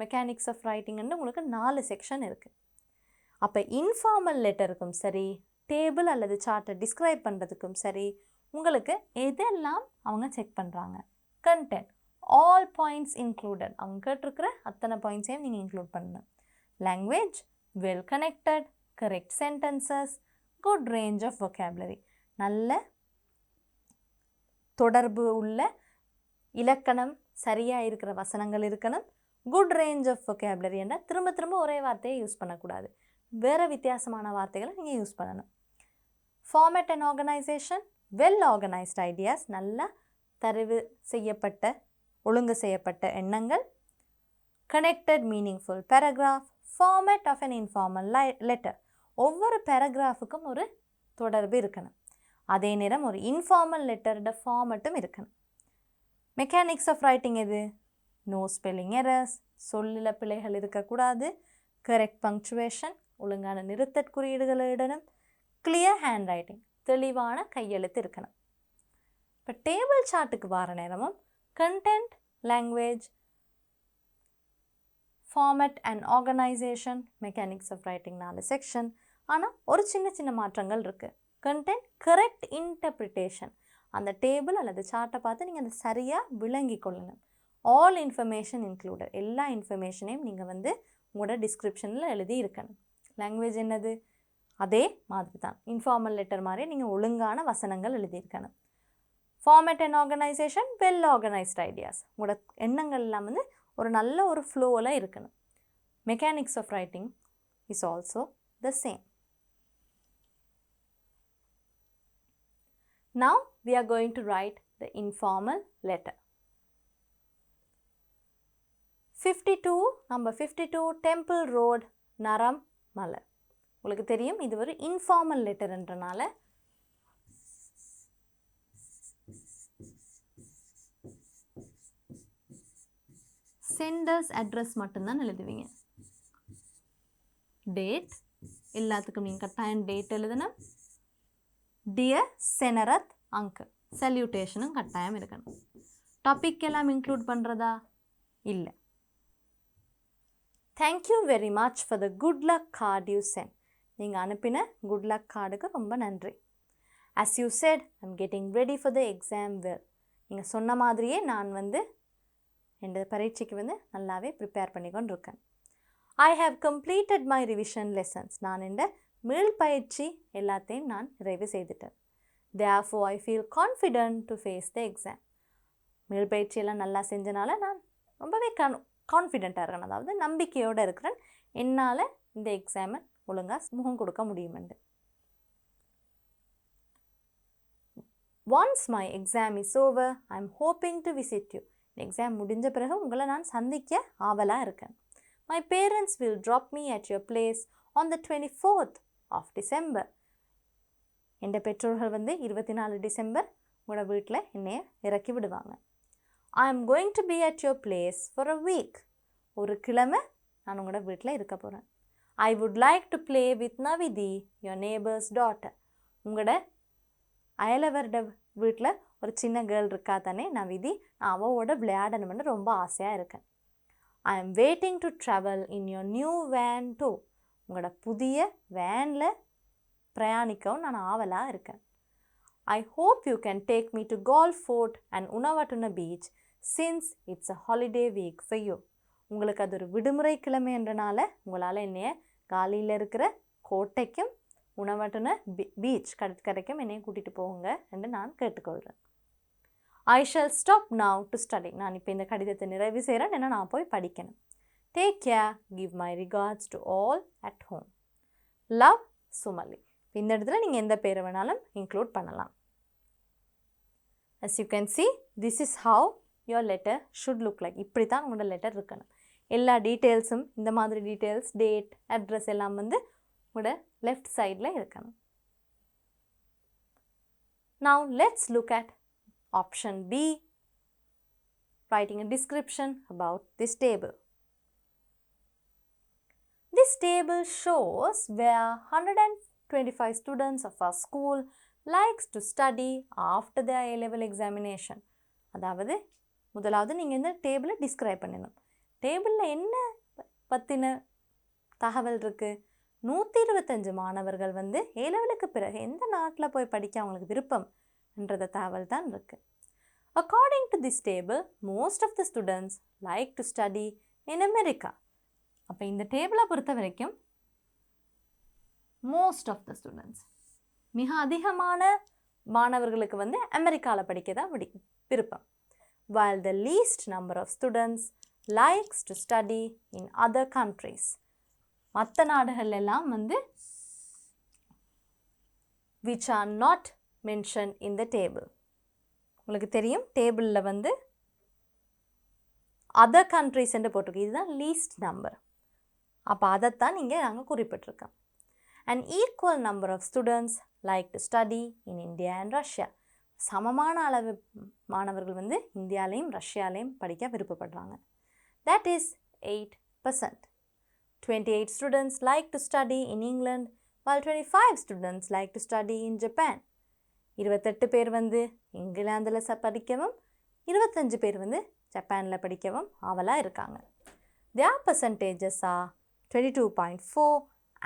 mechanics of writing உங்களுக்கு 4 செக்ஷன் இருக்குது. அப்போ இன்ஃபார்மல் லெட்டருக்கும் சரி, டேபிள் அல்லது சார்ட்டை டிஸ்கிரைப் பண்ணுறதுக்கும் சரி, உங்களுக்கு எதெல்லாம் அவங்க செக் பண்ணுறாங்க? கண்டென்ட், ஆல் பாயிண்ட்ஸ் இன்க்ளூடட், அவங்க கேட்டிருக்கிற அத்தனை பாயிண்ட்ஸையும் நீங்கள் இன்க்ளூட் பண்ணணும். Language, well connected, correct sentences, good range of vocabulary, நல்ல தொடர்பு உள்ள இலக்கணம் சரியாக இருக்கிற வசனங்கள் இருக்கணும். குட் ரேஞ்ச் ஆஃப் vocabulary என்றால் திரும்ப திரும்ப ஒரே வார்த்தையை யூஸ் பண்ணக்கூடாது, வேறு வித்தியாசமான வார்த்தைகளை நீங்கள் யூஸ் பண்ணணும். Format and organisation, well organised ideas, நல்லா தரவு செய்யப்பட்ட ஒழுங்கு செய்யப்பட்ட எண்ணங்கள். Connected meaningful paragraph, format of an informal letter, ஒவ்வொரு பேராகிராஃபுக்கும் ஒரு தொடர்பு இருக்கணும். அதே நேரம் ஒரு இன்ஃபார்மல் லெட்டரோட ஃபார்மட்டும் இருக்கணும். மெக்கானிக்ஸ் ஆஃப் ரைட்டிங் எது? நோ ஸ்பெல்லிங் எரர்ஸ், சொல்லில் பிழைகள் இருக்கக்கூடாது. கரெக்ட் பங்க்சுவேஷன், ஒழுங்கான நிறுத்தற் குறியீடுகளை இடணும். கிளியர் ஹேண்ட் ரைட்டிங், தெளிவான கையெழுத்து இருக்கணும். இப்போ டேபிள் சார்ட்டுக்கு வர நேரமும் content, language, format and organisation, mechanics of writing 4 section. ஆனால் ஒரு சின்ன சின்ன மாற்றங்கள் இருக்குது. கண்டென்ட், கரெக்ட் இன்டர்பிரிட்டேஷன், அந்த டேபிள் அல்லது சார்ட்டை பார்த்து நீங்கள் அதை சரியாக விளங்கி கொள்ளணும். ஆல் இன்ஃபர்மேஷன் இன்க்ளூடட், எல்லா இன்ஃபர்மேஷனையும் நீங்கள் உங்களோட டிஸ்கிரிப்ஷனில் எழுதி இருக்கணும். லாங்குவேஜ் என்னது? அதே மாதிரி தான், இன்ஃபார்மல் லெட்டர் மாதிரி நீங்கள் ஒழுங்கான வசனங்கள் எழுதியிருக்கணும். Format and organisation, well organised ideas, உங்களோட எண்ணங்கள் எல்லாம் ஒரு நல்ல ஒரு ஃப்ளோவில் இருக்கணும். Mechanics of writing is also the same. Now we are going to write the informal letter. 52, number 52, Temple Road, Naram Malar. உங்களுக்கு தெரியும் இது ஒரு இன்ஃபார்மல் லெட்டர்ன்றனால சென்டர்ஸ் அட்ரஸ் மட்டும்தான் எழுதுவீங்க. டேட், எல்லாத்துக்கும் நீங்கள் கட்டாயம் டேட் எழுதணும். டியர் செனரத் அங்கிள், சல்யூட்டேஷனும் கட்டாயம் இருக்கணும். டாபிக் எல்லாம் இன்க்ளூட் பண்ணுறதா? இல்லை. Thank you very much for the good luck card you sent. நீங்கள் அனுப்பின குட் லக் கார்டுக்கு ரொம்ப நன்றி. as you said, I'm getting ready for the exam well. நீங்கள் சொன்ன மாதிரியே நான் இந்த பரீட்சைக்கு நல்லாவே ப்ரிப்பேர் பண்ணிக்கொண்டு இருக்கேன். I have completed my revision lessons. நான் இந்த மீள் பயிற்சி எல்லாத்தையும் நான் நிறைவு செய்துட்டேன். Therefore, I feel confident to face the exam. மீள் பயிற்சியெல்லாம் நல்லா செஞ்சனால நான் ரொம்பவே கான்ஃபிடெண்ட்டாக இருக்கேன், அதாவது நம்பிக்கையோடு இருக்கிறேன் என்னால் இந்த எக்ஸாமை ஒழுங்காக முகம் கொடுக்க முடியுமெண்டு. Once my exam is over, I'm hoping to visit you. Exam முடிஞ்ச பிறகு உங்களை நான் சந்திக்க ஆவலாக இருக்கேன். My parents will drop me at your place on the 24th of December. என் பெற்றோர்கள் 24 டிசம்பர் உங்களோட வீட்டில் என்னைய இறக்கி விடுவாங்க. I am going to be at your place for a week. ஒரு கிழமை நான் உங்களோட வீட்டில் இருக்க போகிறேன். I would like to play with Navidi, your neighbor's daughter. உங்களோட அயலவரோட வீட்டில் ஒரு சின்ன கேர்ள் இருக்கா தானே நவிதி, நான் அவளோட விளையாடணும்னு ரொம்ப ஆசையாக இருக்கேன். I am waiting to travel in your new van too. உங்களோட புதிய வேனில் பிரயாணிக்கவும் நான் ஆவலாக இருக்கேன். I hope you can take me to Golf Fort and Untitled Beach since it's a holiday week for you. உங்களுக்கு அது ஒரு விடுமுறை கிழமை என்றனால உங்களால் என்னைய காலியில் இருக்கிற கோட்டைக்கும் Untitled பீச் கடற்கரைக்கும் என்னைய கூட்டிகிட்டு போங்க என்று நான் கேட்டுக்கொள்கிறேன். I shall stop now to study. நான் இப்போ இந்த கடிதத்தை நிறைவு செய்கிறேன், ஏன்னா நான் போய் படிக்கணும். Take care, give my regards to all at home. Love, Sumali. இந்த இடத்துல நீங்கள் எந்த பேரை வேணாலும் இன்க்ளூட் பண்ணலாம். As you can see, this is how your letter should look like. இப்படி தான் உங்களோட லெட்டர் இருக்கணும். எல்லா டீட்டெயில்ஸும் இந்த மாதிரி டீட்டெயில்ஸ், டேட், அட்ரஸ் எல்லாம் உங்களோட லெஃப்ட் சைடில் இருக்கணும். Now let's look at option B, writing a description about this table. This table shows where 125 students of our school likes to study after their A-level examination. அதாவது முதலாவது நீங்கள் இந்த டேபிளை describe பண்ணணும். டேபிளில் என்ன பற்றின தகவல் இருக்குது? 125 மாணவர்கள் வந்து ஏலெவலுக்கு பிறகு எந்த நாட்டில் போய் படிக்க அவங்களுக்கு விருப்பம்ன்றத தகவல் தான் இருக்குது. According to this table, most of the students like to study in America. அப்போ இந்த டேபிளை பொறுத்த வரைக்கும் most of the students, மிக அதிகமான மாணவர்களுக்கு வந்து அமெரிக்காவில் படிக்க தான் விருப்பம். While the least number of students likes to study in other countries. மற்ற நாடுகள் எல்லாம் வந்து which are not mentioned in the table. உங்களுக்கு தெரியும் டேபிளில் வந்து other countries என்று போட்டிருக்கு. இதுதான் least number. அப்போ அதைத்தான் நாங்கள் குறிப்பிட்டிருக்கோம். An equal number of students like to study in India and Russia. சமமான அளவு மாணவர்கள் வந்து இந்தியாலையும் ரஷ்யாலையும் படிக்க விருப்பப்படுறாங்க. That is 8%. 28 students like to study in England while 25 students like to study in Japan. 28 பேர் வந்து இங்கிலாந்தில் படிக்கவும் 25 பேர் வந்து ஜப்பானில் படிக்கவும் ஆவலாக இருக்காங்க. Their percentages are 22.4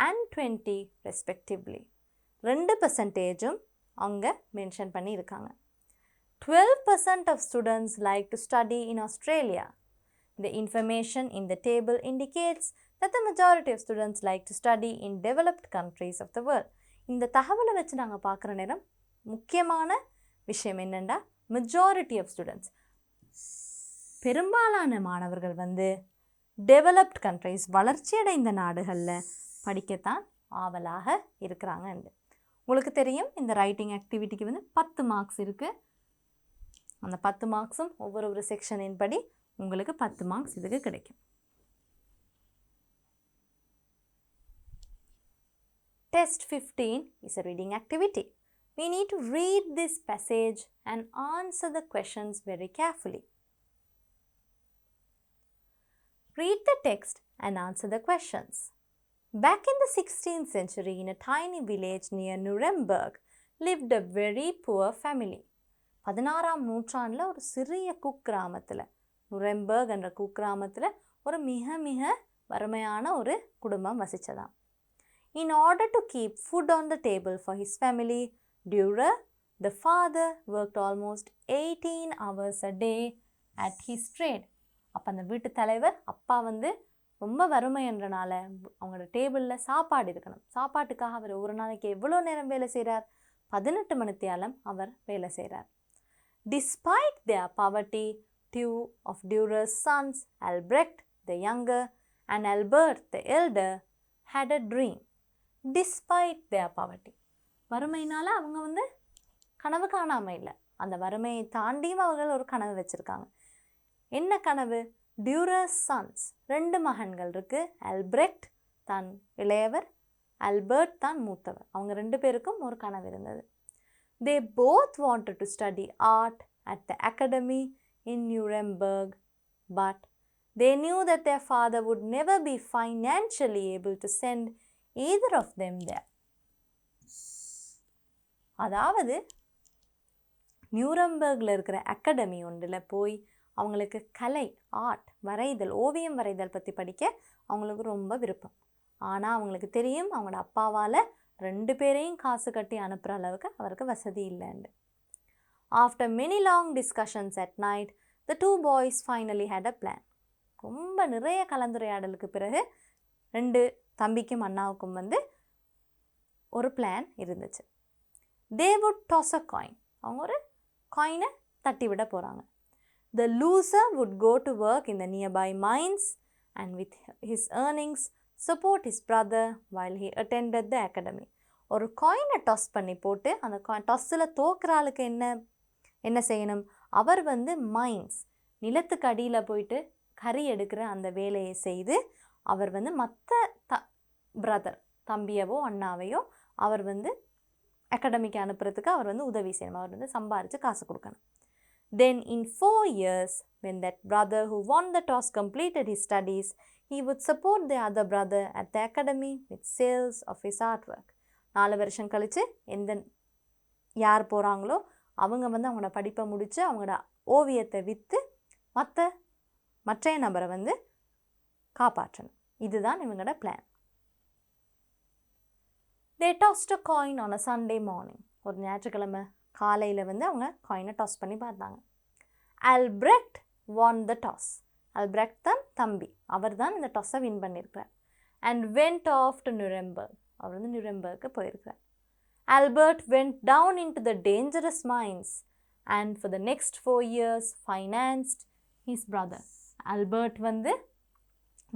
and 20 respectively. 2% அவங்க மென்ஷன் பண்ணியிருக்காங்க. 12% of students like to study in Australia. The information in the table indicates that the majority of students like to study in developed countries of the world. இந்த தகவலை வச்சு நாங்கள் பார்க்குற நேரம் முக்கியமான விஷயம் என்னென்னா majority of students, பெரும்பாலான மாணவர்கள் வந்து டெவலப்ட் கண்ட்ரிஸ், வளர்ச்சியடைந்த நாடுகளில் படிக்கத்தான் ஆவலாக இருக்கிறாங்க. உங்களுக்கு தெரியும் இந்த ரைட்டிங் ஆக்டிவிட்டிக்கு வந்து 10 மார்க்ஸ் இருக்குது. அந்த 10 மார்க்ஸும் ஒவ்வொரு செக்ஷனின் படி உங்களுக்கு 10 மார்க்ஸ் இதுக்கு கிடைக்கும். Test 15 is a reading activity. We need to read this passage and answer the questions very carefully. Read the text and answer the questions. Back in the 16th century, in a tiny village near Nuremberg, lived a very poor family. 16ஆம் நூற்றாண்டில் ஒரு சிறிய குக்கிராமத்தில், நுரெம்பர்க் என்ற குக்கிராமத்தில் ஒரு மிக மிக வறுமையான ஒரு குடும்பம் வசித்ததாம். In order to keep food on the table for his family, Dürer, the father, worked almost 18 hours a day at his trade. அப்போ அந்த வீட்டு தலைவர் அப்பா வந்து ரொம்ப வறுமை என்றனால அவங்களோட டேபிளில் சாப்பாடு இருக்கணும். சாப்பாட்டுக்காக அவர் ஒரு நாளைக்கு எவ்வளோ நேரம் வேலை செய்கிறார்? 18 மணித்தியாலம் அவர் வேலை செய்கிறார். Despite their poverty, two of Dürer's sons, Albrecht the younger and Albert the elder, had a dream. Despite their poverty, வறுமையினால் அவங்க வந்து கனவு காணாமல் இல்லை, அந்த வறுமையை தாண்டியும் அவர்கள் ஒரு கனவு வச்சுருக்காங்க. என்ன கனவு? டியூரர்ஸ் சன்ஸ், 2 மகன்கள் இருக்குது. அல்பிரெக்ட் தான் இளையவர், அல்பர்ட் தான் மூத்தவர். அவங்க 2 பேருக்கும் ஒரு கனவு இருந்தது. They both wanted to study art at the academy in Nuremberg, but they knew that their father would never be financially able to send either of them there. அதாவது நியூரம்பர்கில் இருக்கிற அகாடமி ஒன்றில் போய் அவங்களுக்கு கலை, ஆர்ட், வரைதல், ஓவியம் வரைதல் பற்றி படிக்க அவங்களுக்கு ரொம்ப விருப்பம். ஆனால் அவங்களுக்கு தெரியும் அவங்களோட அப்பாவால் 2 பேரையும் காசு கட்டி அனுப்புகிற அளவுக்கு அவருக்கு வசதி இல்லைன்னு. After many long discussions at night, the 2 boys finally had a plan. ரொம்ப நிறைய கலந்துரையாடலுக்கு பிறகு 2 தம்பிக்கும் அண்ணாவுக்கும் வந்து ஒரு பிளான் இருந்துச்சு. They would toss a coin. அவங்க ஒரு காயினை தட்டி விட போகிறாங்க. The loser would go to work in the nearby mines and with his earnings support his brother while he attended the academy. ஒரு காயினை டாஸ் பண்ணி போட்டு அந்த டாஸில் தோக்குற ஆளுக்கு என்ன செய்யணும்? அவர் வந்து மைன்ஸ், நிலத்துக்கு அடியில் போயிட்டு கறி எடுக்கிற அந்த வேலையை செய்து அவர் வந்து மற்ற பிரதர், தம்பியவோ அண்ணாவையோ அவர் வந்து அகாடமிக்கு அனுப்புறதுக்கு அவர் வந்து உதவி செய்யணும். அவர் வந்து சம்பாரித்து காசு கொடுக்கணும். Then in 4 years, when that brother who won the toss completed his studies, he would support the other brother at the academy with sales of his artwork. 4 வருஷம் கழித்து யார் போகிறாங்களோ அவங்க வந்து அவங்களோட படிப்பை முடித்து அவங்களோட ஓவியத்தை விற்று மற்றைய நபரை வந்து காப்பாற்றணும். இதுதான் இவங்களோட plan. They tossed a coin on a Sunday morning. ஒரு ஞாயிற்றுக்கிழமை காலையில் வந்து அவங்க காயினை டாஸ் பண்ணி பார்த்தாங்க. Albrecht won the toss. Albrecht தான் தம்பி, அவர் தான் இந்த டாஸை வின் பண்ணியிருக்கிறார். And went off to Nuremberg. அவர் வந்து நியூரெம்பர்க்கு போயிருக்கிறார். Albert went down into the dangerous mines and for the next 4 years financed his brother. Albert வந்து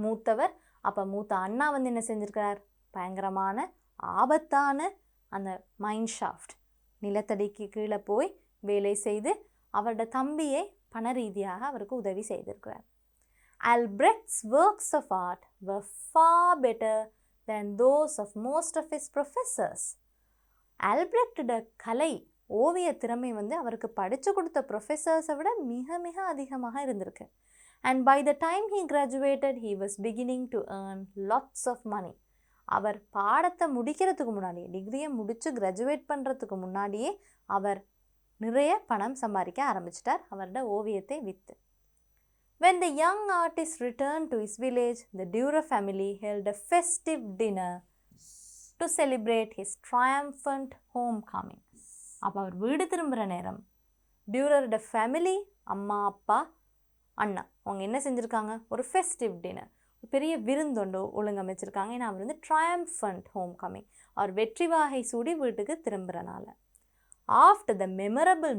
மூத்தவர். அப்போ மூத்த அண்ணா வந்து என்ன செஞ்சிருக்கிறார்? பயங்கரமான ஆபத்தான அந்த மைன் ஷாஃப்ட் நிலத்தடிக்கு கீழே போய் வேலை செய்து அவரோட தம்பியை பண ரீதியாக அவருக்கு உதவி செய்திருக்கிறார். Albrecht's works of art were far better than those of most of his professors. ஆல்பிரெக்டோட கலை ஓவிய திறமை வந்து அவருக்கு படித்து கொடுத்த ப்ரொஃபஸர்ஸை விட மிக மிக அதிகமாக இருந்திருக்கு. And by the time he graduated, he was beginning to earn lots of money. அவர் பாடத்தை முடிக்கிறதுக்கு முன்னாடியே, டிகிரியை முடித்து கிராஜுவேட் பண்ணுறதுக்கு முன்னாடியே அவர் நிறைய பணம் சம்பாதிக்க ஆரம்பிச்சிட்டார் அவரோட ஓவியத்தை விற்று. When the young artist returned to his village, the Dürer family held a festive dinner to celebrate his triumphant homecoming. அப்போ அவர் வீடு திரும்புகிற நேரம் டியூரரோட ஃபேமிலி, அம்மா அப்பா அண்ணா, அவங்க என்ன செஞ்சுருக்காங்க? ஒரு ஃபெஸ்டிவ் டின்னர், பெரிய விருந்தொண்டு ஒழுங்கமைச்சிருக்காங்க. ஏன்னா அவர் வந்து ட்ரையம்ஃபண்ட் ஹோம் கமிங், அவர் வெற்றி வாகை சூடி வீட்டுக்கு திரும்புகிறனால. ஆஃப்டர் த மெமரபிள்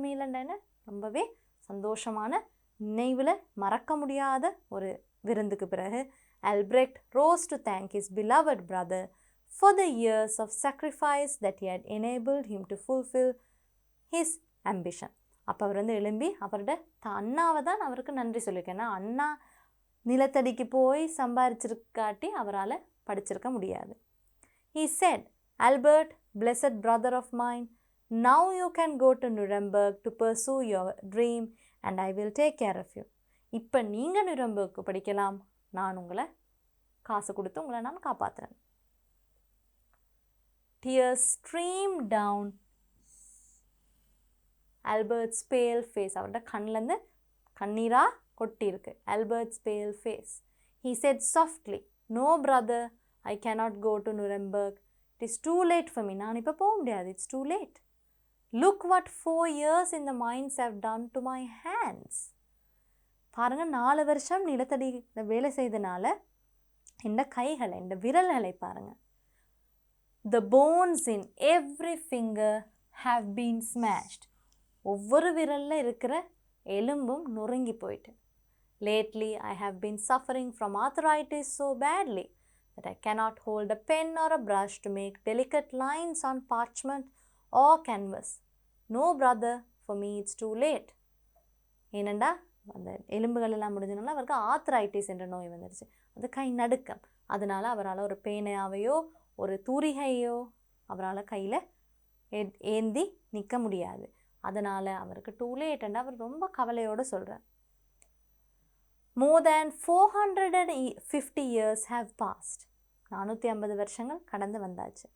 மீல் என்ன? ரொம்பவே சந்தோஷமான நினைவில் மறக்க முடியாத ஒரு விருந்துக்கு பிறகு Albrecht rose to thank his beloved brother for the years of sacrifice that he had enabled him to fulfill his ambition. அப்போ அவர் வந்து எழும்பி அவரோட அண்ணாவை தான் அவருக்கு நன்றி சொல்லியிருக்கேன். ஏன்னா அண்ணா நிலத்தடிக்கு போய் சம்பாரிச்சிருக்காட்டி அவரால் படிச்சிருக்க முடியாது. He said, Albert, blessed brother of mine, now you can go to Nuremberg to pursue your dream and I will take care of you. இப்போ நீங்கள் நியூரெம்பர்க்கு படிக்கலாம், நான் உங்களை காசு கொடுத்து உங்களை நான் காப்பாற்றுறேன். Tears streamed down Albert's pale face. அவரோட கண்ணிலேருந்து கண்ணீராக கொட்டியிருக்கு. Albert's pale face. He said softly, no brother, I cannot go to Nuremberg. It is too late for me. நான் இப்போ போக முடியாது. It's too late. Look what 4 years in the mines have done to my hands. பாருங்கள், 4 வருஷம் நிலத்தடி வேலை செய்தனால இந்த கைகளை, இந்த விரல்களை பாருங்கள். The bones in every finger have been smashed. ஒவ்வொரு விரலில் இருக்கிற எலும்பும் நொறுங்கி போயிட்டு. Lately I have been suffering from arthritis so badly that I cannot hold a pen or a brush to make delicate lines on parchment or canvas. No brother, for me it's too late. ஏனண்டா அந்த எலும்புகள் எல்லாம் முடிஞ்சனால அவருக்கு arthritis என்ற நோய் வந்துடுச்சு. அது கை நடுக்கம். அதனால் அவரால் ஒரு பேனையாவையோ ஒரு தூரிகையோ அவரால் கையில் ஏந்தி நிற்க முடியாது. அதனால் அவருக்கு டூ லேட்ன்னு அவர் ரொம்ப கவலையோடு சொல்கிறார். More than 450 years have passed. 450 வருஷங்கள் கடந்து வந்தாச்சு.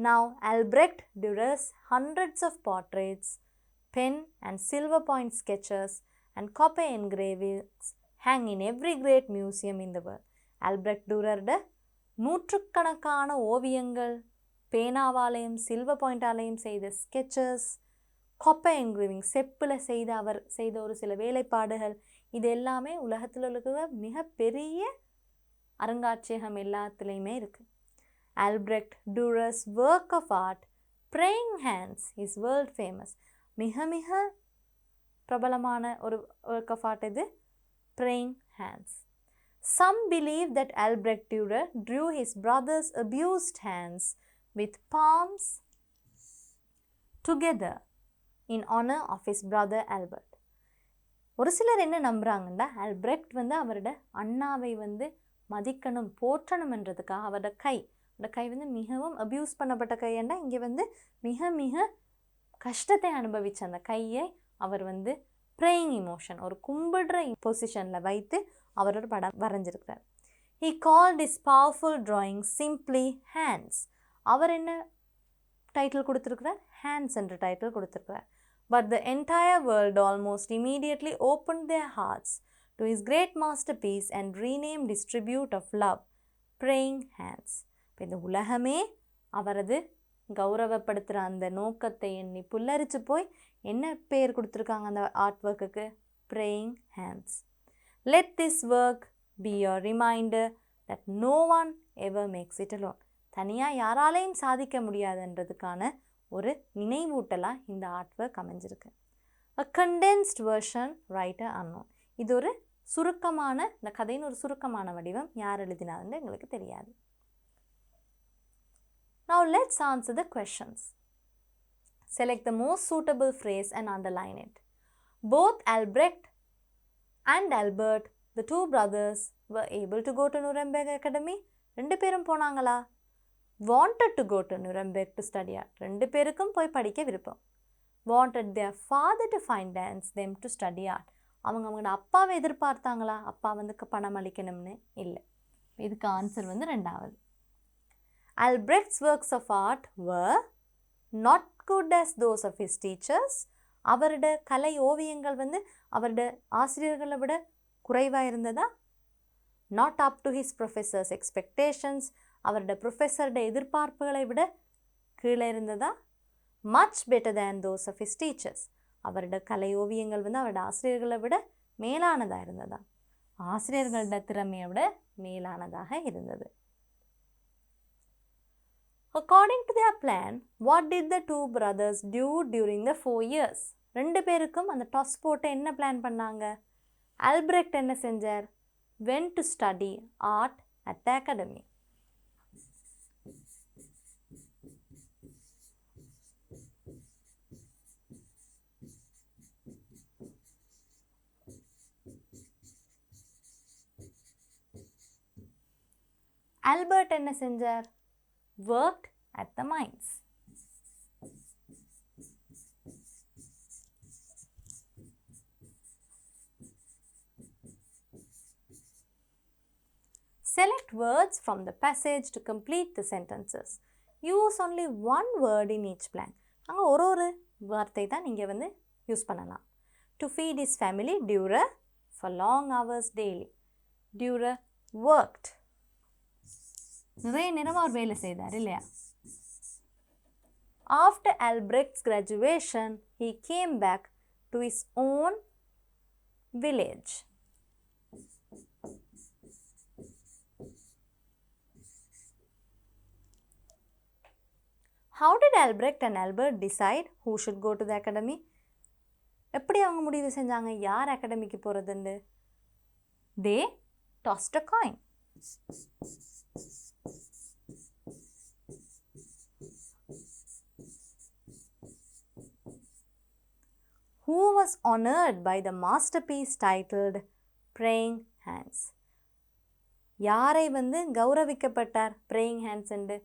Now Albrecht Dürer's hundreds of portraits, pen and silver point sketches and copper engravings hang in every great museum in the world. Albrecht Dürerட நூற்றுக்கணக்கான ஓவியங்கள், பேனாவாலையும் சில்வர் பாயிண்டாலையும் செய்த ஸ்கெச்சஸ், காப்பர் என்கிரேவிங் செப்பில் அவர் செய்த ஒரு சில வேலைப்பாடுகள், இது எல்லாமே உலகத்தில் இருக்கிற மிகப்பெரிய அருங்காட்சியகம் எல்லாத்துலேயுமே இருக்குது. Albrecht Dürer's work of art, Praying Hands, is world famous. மிக மிக பிரபலமான ஒரு ஒர்க் ஆஃப் ஆர்ட் இது Praying Hands. Some believe that Albrecht Dürer drew his brother's abused hands with palms together in honor of his brother Albert. ஒரு சிலர் என்ன நம்புகிறாங்கன்னா, Albrecht வந்து அவரோட அண்ணாவை வந்து மதிக்கணும், போற்றணும்ன்றதுக்காக அவரோட கை வந்து மிகவும் அப்யூஸ் பண்ணப்பட்ட கையண்டா, இங்கே வந்து மிக மிக கஷ்டத்தை அனுபவித்த அந்த கையை அவர் வந்து ப்ரேயிங் இமோஷன், ஒரு கும்பிடுற பொசிஷனில் வைத்து அவரோட படம் வரைஞ்சிருக்கிறார். He called his powerful drawing simply Hands. அவர் என்ன டைட்டில் கொடுத்துருக்கிறார்? ஹேண்ட்ஸ் என்ற டைட்டில் கொடுத்துருக்கிறார். But the entire world almost immediately opened their hearts to his great masterpiece and renamed his tribute of love, Praying Hands. இந்த உலகமே அவரது கௌரவப்படுத்துகிற அந்த நோக்கத்தை எண்ணி புல்லரிச்சு போய் என்ன பேர் கொடுத்துருக்காங்க அந்த ஆர்ட் ஒர்க்குக்கு? Praying Hands. Let this work be a reminder that no one ever makes it alone. தனியாக யாராலையும் சாதிக்க முடியாதுன்றதுக்கான ஒரு நினைவூட்டலாக இந்த ஆர்ட் ஒர்க் அமைஞ்சிருக்கு. A condensed version, writer unknown. இது ஒரு சுருக்கமான, இந்த கதையின் ஒரு சுருக்கமான வடிவம். யார் எழுதினாருன்னு எங்களுக்கு தெரியாது. Now let's answer the questions. Select the most suitable phrase and underline it. Both Albrecht and Albert, the two brothers, were able to go to Nuremberg Academy. ரெண்டு பேரும் போனாங்களா? Wanted to go to Nuremberg to study art. ரெண்டு பேருக்கும் போய் படிக்க விருப்பம். Wanted their father to finance them to study art. அவங்களோட அப்பாவை எதிர்பார்த்தாங்களா? அப்பா வந்து பணம் அளிக்கணும்னு இல்லை. இதுக்கு ஆன்சர் வந்து ரெண்டாவது. Albrecht's works of art were not good as those of his teachers. அவரோட கலை ஓவியங்கள் வந்து அவரோட ஆசிரியர்களை விட குறைவாக இருந்ததா? Not up to his professors' expectations. அவரோட ப்ரொஃபஸரோட எதிர்பார்ப்புகளை விட கீழே இருந்ததா? Much better than those of his teachers. அவரோட கலை ஓவியங்கள் வந்து அவரோட ஆசிரியர்களை விட மேலானதாக இருந்ததா? ஆசிரியர்களோட திறமையை விட மேலானதாக இருந்தது. According to their plan, what did the two brothers do during the 4 years? ரெண்டு பேருக்கும் அந்த டாஸ் போட்டு என்ன பிளான் பண்ணாங்க? ஆல்பிரெக்ட் என்ன செஞ்சார்? Went to study art at the academy. Albert என்ன செஞ்சார்? Worked at the mines. Select words from the passage to complete the sentences. Use only one word in each blank. அங்கே ஒரு வார்த்தை தான் நீங்கள் வந்து யூஸ் பண்ணலாம். To feed his family, Durer, for long hours daily. Durer worked. நிறைய நேரம் அவர் வேலை செய்தார் இல்லையா? After Albrecht's graduation, he came back to his own village. How did Albrecht and Albert decide who should go to the academy? எப்படி அவங்க முடிவு செஞ்சாங்க யார் அகாடமிக்கு போகிறதுன்னு? They tossed a coin. Who was honored by the masterpiece titled Praying Hands? யாரை வந்து கௌரவிக்கப்பட்டார் Praying Hands என்று?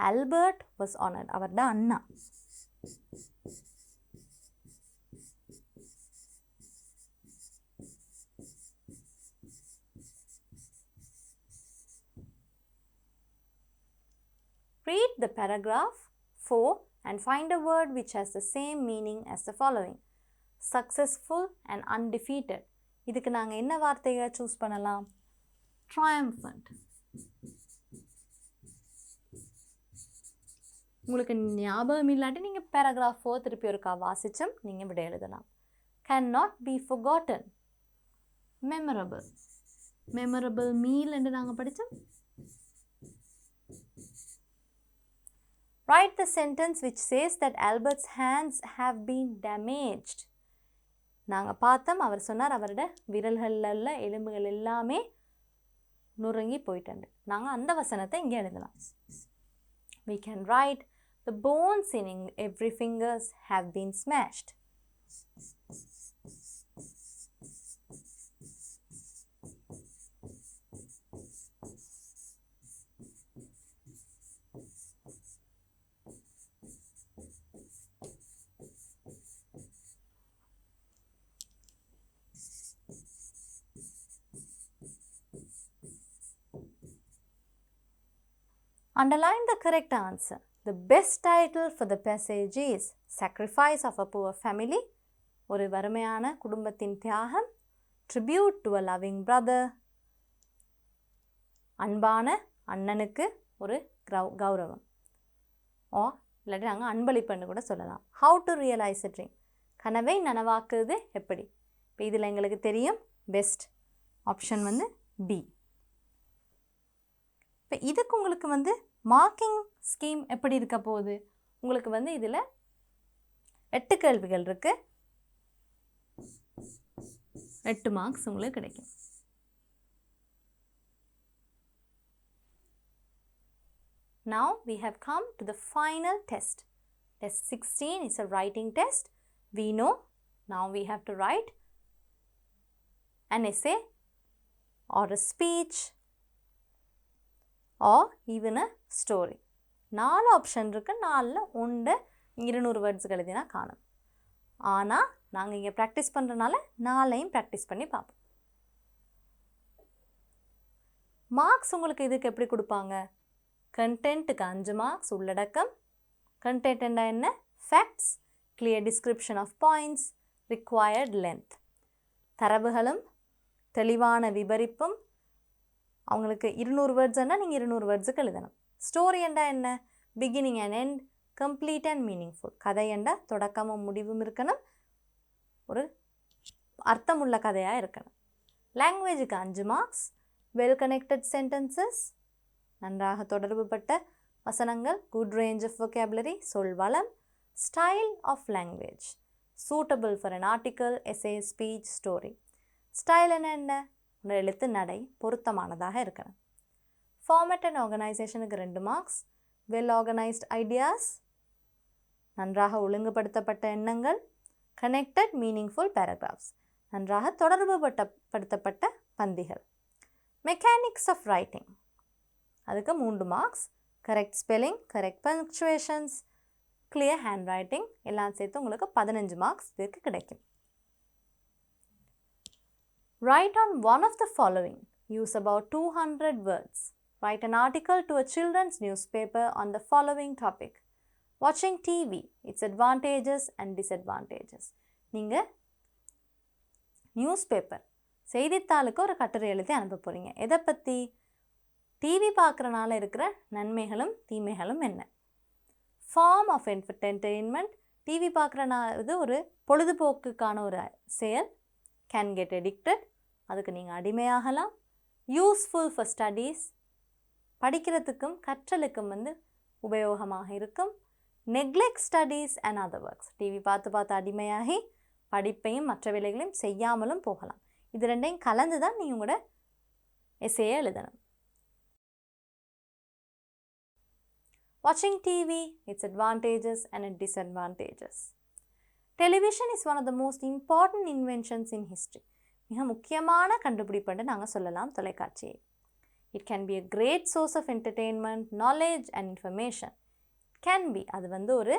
Albert was honored. அவர்ட Anna. Read the paragraph 4 and find a word which has the same meaning as the following. Successful and undefeated. இதுக்கு நாங்கள் என்ன வார்த்தைகளை choose பண்ணலாம்? Triumphant. உங்களுக்கு ஞாபகம் இல்லாட்டி நீங்கள் paragraph 4 திருப்பி ஒருக்கா வாசிச்சும் நீங்கள் விட எழுதலாம். Cannot be forgotten. Memorable. Memorable meal என்று நாங்கள் படித்தோம். Write the sentence which says that Albert's hands have been damaged. நாங்கள் பார்த்தோம் அவர் சொன்னார் அவரோட விரல்களில் உள்ள எலும்புகள் எல்லாமே நுறுங்கி போயிட்டாங்க. நாங்கள் அந்த வசனத்தை இங்கே எழுதலாம். We can write the bones in every fingers have been smashed. Underline the correct answer. The best title for the passage is Sacrifice of a Poor Family, ஒரு வறுமையான குடும்பத்தின் தியாகம். Tribute to a loving brother, அன்பான அண்ணனுக்கு ஒரு கௌரவம். இல்லாட்டி நாங்கள் அன்பளிப்புன்னு கூட சொல்லலாம். How to realize a dream, கனவை நனவாக்குறது எப்படி? இப்போ இதில் எங்களுக்கு தெரியும் பெஸ்ட் ஆப்ஷன் வந்து பி. இப்போ இதுக்கு உங்களுக்கு வந்து மார்க்கிங் ஸ்கீம் எப்படி இருக்க போகுது? உங்களுக்கு வந்து இதில் 8 கேள்விகள் இருக்குது, 8 மார்க்ஸ் உங்களுக்கு கிடைக்கும். Now we have come to the final test. Test 16 is a writing test. We know now we have to write an essay or a speech or even a story. 4 option இருக்குது. 4ல் 1 200 words எழுதினா காணும். ஆனால் நாங்கள் இங்கே practice பண்ணுறதுனால 4ஐயும் practice பண்ணி பார்ப்போம். Marks உங்களுக்கு இதுக்கு எப்படி கொடுப்பாங்க? கண்டென்ட்டுக்கு 5 மார்க்ஸ், உள்ளடக்கம். கண்டென்ட் என்ன? Facts, clear description of points, required length. தரவுகளும் தெளிவான விவரிப்பும். அவங்களுக்கு 200 வேர்ட்ஸ்னால் நீங்கள் 200 வேர்ட்ஸுக்கு எழுதணும். ஸ்டோரி என்ன? Beginning and end, complete and meaningful. கதை தொடக்கமும் முடிவும் இருக்கணும், ஒரு அர்த்தமுள்ள கதையாக இருக்கணும். லாங்குவேஜுக்கு 5 மார்க்ஸ், வெல் கனெக்டட் சென்டென்சஸ், நன்றாக தொடர்புபட்ட வசனங்கள், குட் ரேஞ்ச் ஆஃப் vocabulary, சொல் வளம், style of language, suitable for an article, essay, speech, story. Style என்ன? எழுத்து நடை பொருத்தமானதாக இருக்கணும். ஃபார்மேட் அண்ட் ஆர்கனைசேஷனுக்கு 2 மார்க்ஸ், வெல் ஆர்கனைஸ்ட் ஐடியாஸ், நன்றாக ஒழுங்குபடுத்தப்பட்ட எண்ணங்கள், கனெக்டட் மீனிங்ஃபுல் பேராகிராஃப்ஸ், நன்றாக தொடர்புபடுத்தப்பட்ட பந்திகள். மெக்கானிக்ஸ் ஆஃப் ரைட்டிங், அதுக்கு 3 marks, correct spelling, correct punctuations, clear handwriting, எல்லாம் சேர்த்து உங்களுக்கு 15 மார்க்ஸ் இதுக்கு கிடைக்கும். Write on one of the following. Use about 200 words. Write an article to a children's newspaper on the following topic. Watching TV, its advantages and disadvantages. நீங்கள் news paper செய்தித்தாளுக்கு ஒரு கட்டுரை எழுதி அனுப்ப போகிறீங்க. எதை பற்றி? டிவி பார்க்குறனால இருக்கிற நன்மைகளும் தீமைகளும் என்ன? ஃபார்ம் ஆஃப் என்டர்டெயின்மெண்ட், டிவி பார்க்குறனால இது ஒரு பொழுதுபோக்குக்கான ஒரு செயல். கேன் கெட் அடிக்டட், அதுக்கு நீங்கள் அடிமையாகலாம். யூஸ்ஃபுல் ஃபார் ஸ்டடீஸ், படிக்கிறதுக்கும் கற்றலுக்கும் உபயோகமாக இருக்கும். Neglect studies and other works, TV பார்த்து அடிமையாகி படிப்பையும் மற்ற வேலைகளையும் செய்யாமலும் போகலாம். இது ரெண்டையும் கலந்து தான் நீங்கள் உங்களோட எஸ்ஏயை எழுதணும். Watching TV, its advantages and its disadvantages. Television is one of the most important inventions in history. மிக முக்கியமான கண்டுபிடிப்புன்னு நாங்கள் சொல்லலாம் தொலைக்காட்சியை. It can be a great source of entertainment, knowledge and information. It can be, அது ஒரு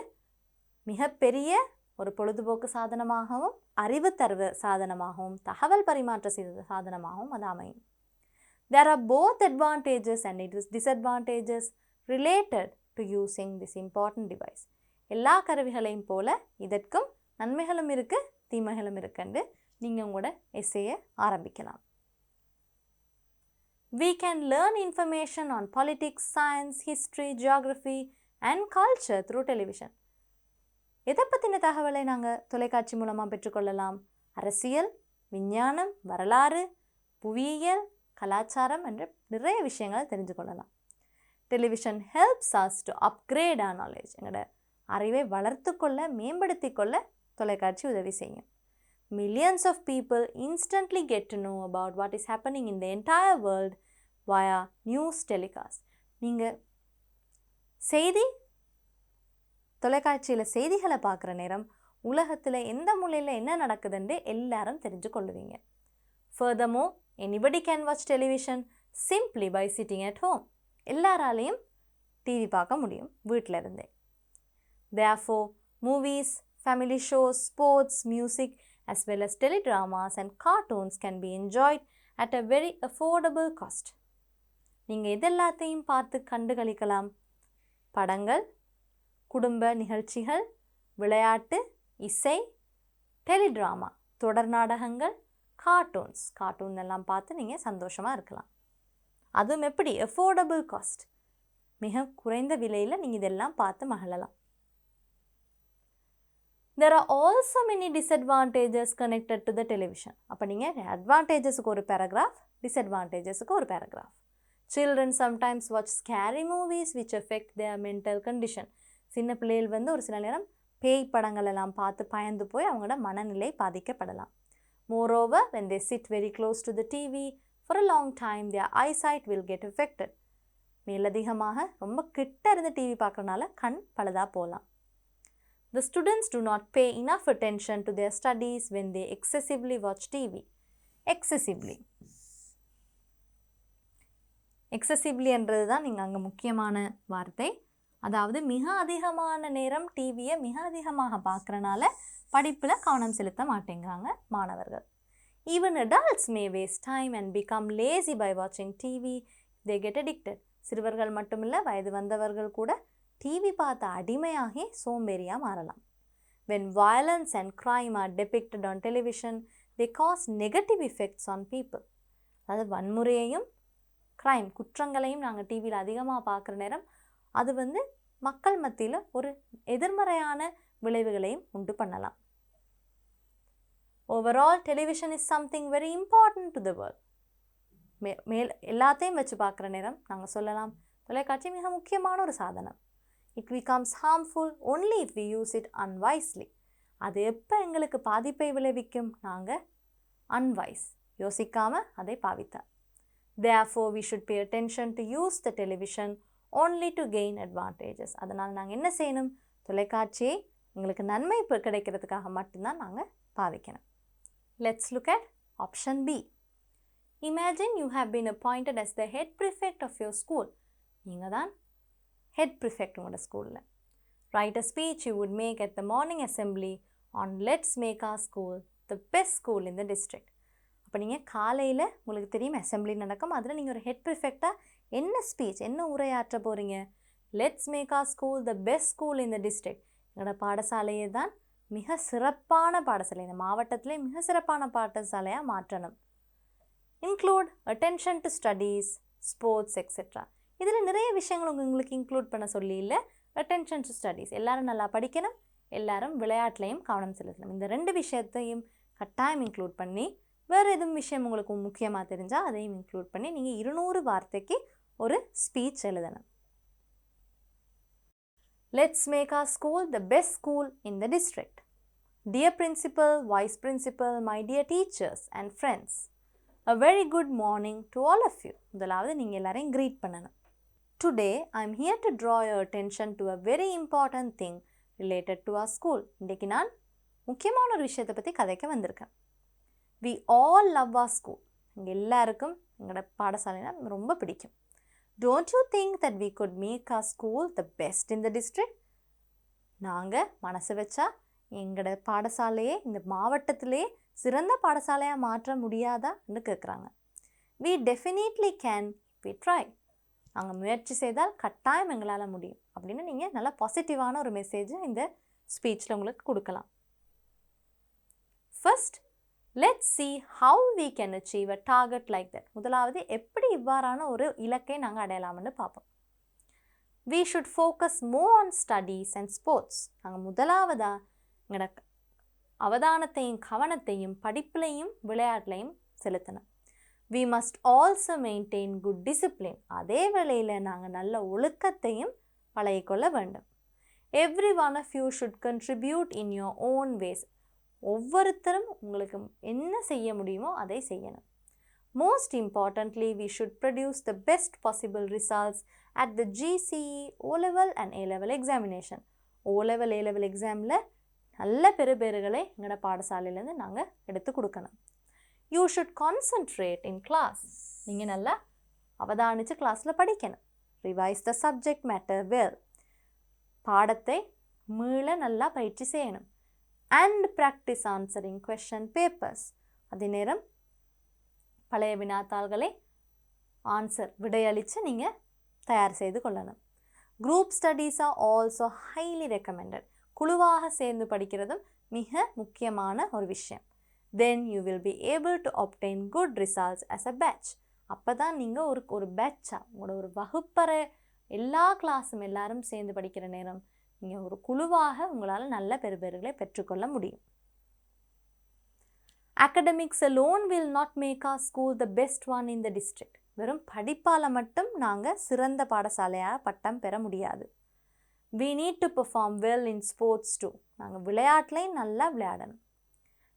மிகப்பெரிய ஒரு பொழுதுபோக்கு சாதனமாகவும் அறிவு தருவ சாதனமாகவும் தகவல் பரிமாற்ற சாதனமாகவும் அது அமையும். There are both advantages and disadvantages related to using this important device. எல்லா கருவிகளையும் போல இதற்கும் நன்மைகளும் இருக்குது தீமைகளும் இருக்குன்னு நீங்கள் உங்களோட எஸ்ஏயை ஆரம்பிக்கலாம். We can learn information on politics, science, history, geography and culture through television. எதை பற்றின தகவலை நாங்கள் தொலைக்காட்சி மூலமாக பெற்றுக்கொள்ளலாம்? அரசியல், விஞ்ஞானம், வரலாறு, புவியியல், கலாச்சாரம் என்ற நிறைய விஷயங்களை தெரிஞ்சு கொள்ளலாம். Television helps us to upgrade our knowledge. எங்களோட அறிவை வளர்த்து கொள்ள மேம்படுத்தி கொள்ள தொலைக்காட்சி உதவி செய்யும். Millions of people instantly get to know about what is happening in the entire world via news telecast. நீங்கள் தொலைக்காட்சியில் செய்திகளை பார்க்குற நேரம் உலகத்தில் எந்த மூலையில் என்ன நடக்குதுன்னு எல்லாரும் தெரிஞ்சு கொள்ளுவீங்க. Furthermore, anybody can watch television simply by sitting at home. எல்லாராலையும் டிவி பார்க்க முடியும் வீட்டில் இருந்தே. Therefore, movies, family shows, sports, music as well as teledramas and cartoons can be enjoyed at a very affordable cost. நீங்கள் இதெல்லாத்தையும் பார்த்து கண்டு களிக்கலாம். படங்கள், குடும்ப நிகழ்ச்சிகள், விளையாட்டு, இசை, டெலிட்ராமா, தொடர் நாடகங்கள், கார்ட்டூன் எல்லாம் பார்த்து நீங்கள் சந்தோஷமாக இருக்கலாம். அதுவும் எப்படி? அஃபோர்டபுள் காஸ்ட், மிக குறைந்த விலையில் நீங்கள் இதெல்லாம் பார்த்து மகிழலாம். There are also many disadvantages connected to the television. அப்போ நீங்கள் அட்வான்டேஜஸுக்கு ஒரு பேராகிராஃப், டிஸ்அட்வான்டேஜஸுக்கு ஒரு paragraph. Children sometimes watch scary movies which affect their mental condition. சின்ன பிள்ளைகள் வந்து ஒரு சில நேரம் பேய் படங்கள் எல்லாம் பார்த்து பயந்து போய் அவங்களோட மனநிலை பாதிக்கப்படலாம். Moreover, when they sit very close to the TV for a long time, their eyesight will get affected. மேலதிகமாக ரொம்ப கிட்ட இருந்து டிவி பார்க்கறனால கண் பழுதா போகலாம். The students do not pay enough attention to their studies when they excessively watch TV. Excessively என்றது தான் நீங்கள் அங்கே முக்கியமான வார்த்தை. அதாவது மிக அதிகமான நேரம் டிவியை மிக அதிகமாக பார்க்குறனால படிப்பில் கவனம் செலுத்த மாட்டேங்கிறாங்க மாணவர்கள். Even adults may waste time and become lazy by watching TV. They get addicted. சிறுவர்கள் மட்டுமில்லை, வயது வந்தவர்கள் கூட டிவி பார்த்த அடிமையாகி சோம்பேறியாக மாறலாம். When violence and crime are depicted on television, they cause negative effects on people. அதாவது வன்முறையையும் குற்றங்களையும் நாங்கள் டிவியில் அதிகமாக பார்க்குற நேரம் அது வந்து மக்கள் மத்தியில் ஒரு எதிர்மறையான விளைவுகளையும் உண்டு பண்ணலாம். Overall, television is something very important to the world. எல்லாத்தையும் வச்சு பார்க்குற நேரம் நாங்கள் சொல்லலாம் தொலைக்காட்சி மிக முக்கியமான ஒரு சாதனம். It becomes harmful only if we use it unwisely. அது எப்போ எங்களுக்கு பாதிப்பை விளைவிக்கும்? நாங்கள் unwise, யோசிக்காமல் அதை பாவித்தார். Therefore, we should pay attention to use the television only to gain advantages. அதனால் நாங்கள் என்ன செய்யணும்? தொலைக்காட்சியை எங்களுக்கு நன்மை கிடைக்கிறதுக்காக மட்டும்தான் நாங்கள் பாவிக்கணும். Let's look at option B. Imagine you have been appointed as the head prefect of your school. நீங்கள் தான் head prefect உங்களோட ஸ்கூலில். Write a speech you would make at the morning assembly on let's make our school the best school in the district. அப்போ நீங்கள் காலையில் உங்களுக்கு தெரியும் assembly நடக்கும், அதில் நீங்கள் ஒரு ஹெட் ப்ரிஃபெக்டாக என்ன ஸ்பீச், என்ன உரையாற்ற போகிறீங்க? Let's make our school the best school in the district. எங்களோட பாடசாலையை தான் மிக சிறப்பான பாடசாலை, இந்த மாவட்டத்திலே மிக சிறப்பான பாடசாலையாக மாற்றணும். Include attention to studies, sports etcetera. இதில் நிறைய விஷயங்கள் உங்களுக்கு இன்க்ளூட் பண்ண சொல்லி இல்லை. அட்டென்ஷன் டு ஸ்டடீஸ், எல்லாரும் நல்லா படிக்கணும், எல்லாரும் விளையாட்டுலையும் கவனம் செலுத்தணும். இந்த ரெண்டு விஷயத்தையும் கட்டாயம் இன்க்ளூட் பண்ணி, வேறு எதுவும் விஷயம் உங்களுக்கு முக்கியமாக தெரிஞ்சால் அதையும் இன்க்ளூட் பண்ணி நீங்கள் 200 வார்த்தைக்கு ஒரு ஸ்பீச் எழுதணும். Let's make our school the best school in the district. Dear principal, vice principal, my dear teachers and friends, a very good morning to all of you. முதலாவது நீங்கள் எல்லாரையும் க்ரீட் பண்ணணும். Today I am here to draw your attention to a very important thing related to our school. இன்றைக்கு நான் முக்கியமான ஒரு விஷயத்தை பற்றி கதைக்க வந்திருக்கேன். We all love our school. எங்கள் எல்லாருக்கும் எங்களோட பாடசாலைனா ரொம்ப பிடிக்கும். Don't you think that we could make our school the best in the district? நாங்கள் மனசு வச்சா எங்களோட பாடசாலையே இந்த மாவட்டத்திலே சிறந்த பாடசாலையாக மாற்ற முடியாதான்னு கேட்குறாங்க. We definitely can if we try. நாங்கள் முயற்சி செய்தால் கட்டாயம் எங்களால் முடியும் அப்படின்னு நீங்கள் நல்லா பாசிட்டிவான ஒரு மெசேஜை இந்த ஸ்பீச்சில் உங்களுக்கு கொடுக்கலாம். First, let's see how we can achieve a target like that. முதலாவது எப்படி இவ்வாறான ஒரு இலக்கை நாங்கள் அடையலாம்னு பார்ப்போம். We should focus more on studies and sports. நாங்கள் முதலாவதாக எங்களோட அவதானத்தையும் கவனத்தையும் படிப்புலையும் விளையாட்டுலையும் செலுத்தணும். We must also maintain good discipline. அதே வேளையில் நாங்கள் நல்ல ஒழுக்கத்தையும் பழகிக்கொள்ள வேண்டும். Every one of you should contribute in your own ways. ஒவ்வொருத்தரும் உங்களுக்கு என்ன செய்ய முடியுமோ அதை செய்யணும். Most importantly, we should produce the best possible results at the GCE, O-level and A-level examination. O-level, A-level examல நல்ல பெறுபேறுகளை எங்களோட பாடசாலையிலேருந்து நாங்கள் எடுத்து கொடுக்கணும். You should concentrate in class. நீங்கள் நல்லா அவதானித்து கிளாஸில் படிக்கணும். Revise the subject matter well. பாடத்தை மீள நல்லா பயிற்சி செய்யணும். And practice answering question papers. அதே நேரம் பழைய வினாத்தாள்களை விடையளித்து நீங்கள் தயார் செய்து கொள்ளணும். Group studies are also highly recommended. குழுவாக சேர்ந்து படிக்கிறதும் மிக முக்கியமான ஒரு விஷயம். Then you will be able to obtain good results as a batch. அப்போ தான் நீங்கள் ஒரு பேட்சாக உங்களோட ஒரு வகுப்பறை எல்லா கிளாஸும் எல்லாரும் சேர்ந்து படிக்கிற நேரம் நீங்கள் ஒரு குழுவாக உங்களால் நல்ல பெறுபேறுகளை பெற்றுக்கொள்ள முடியும். Academics alone will not make our school the best one in the district. வெறும் படிப்பால் மட்டும் நாங்கள் சிறந்த பாடசாலையாக பட்டம் பெற முடியாது. We need to perform well in sports too. நாங்கள் விளையாட்டுலையும் நல்லா விளையாடணும்.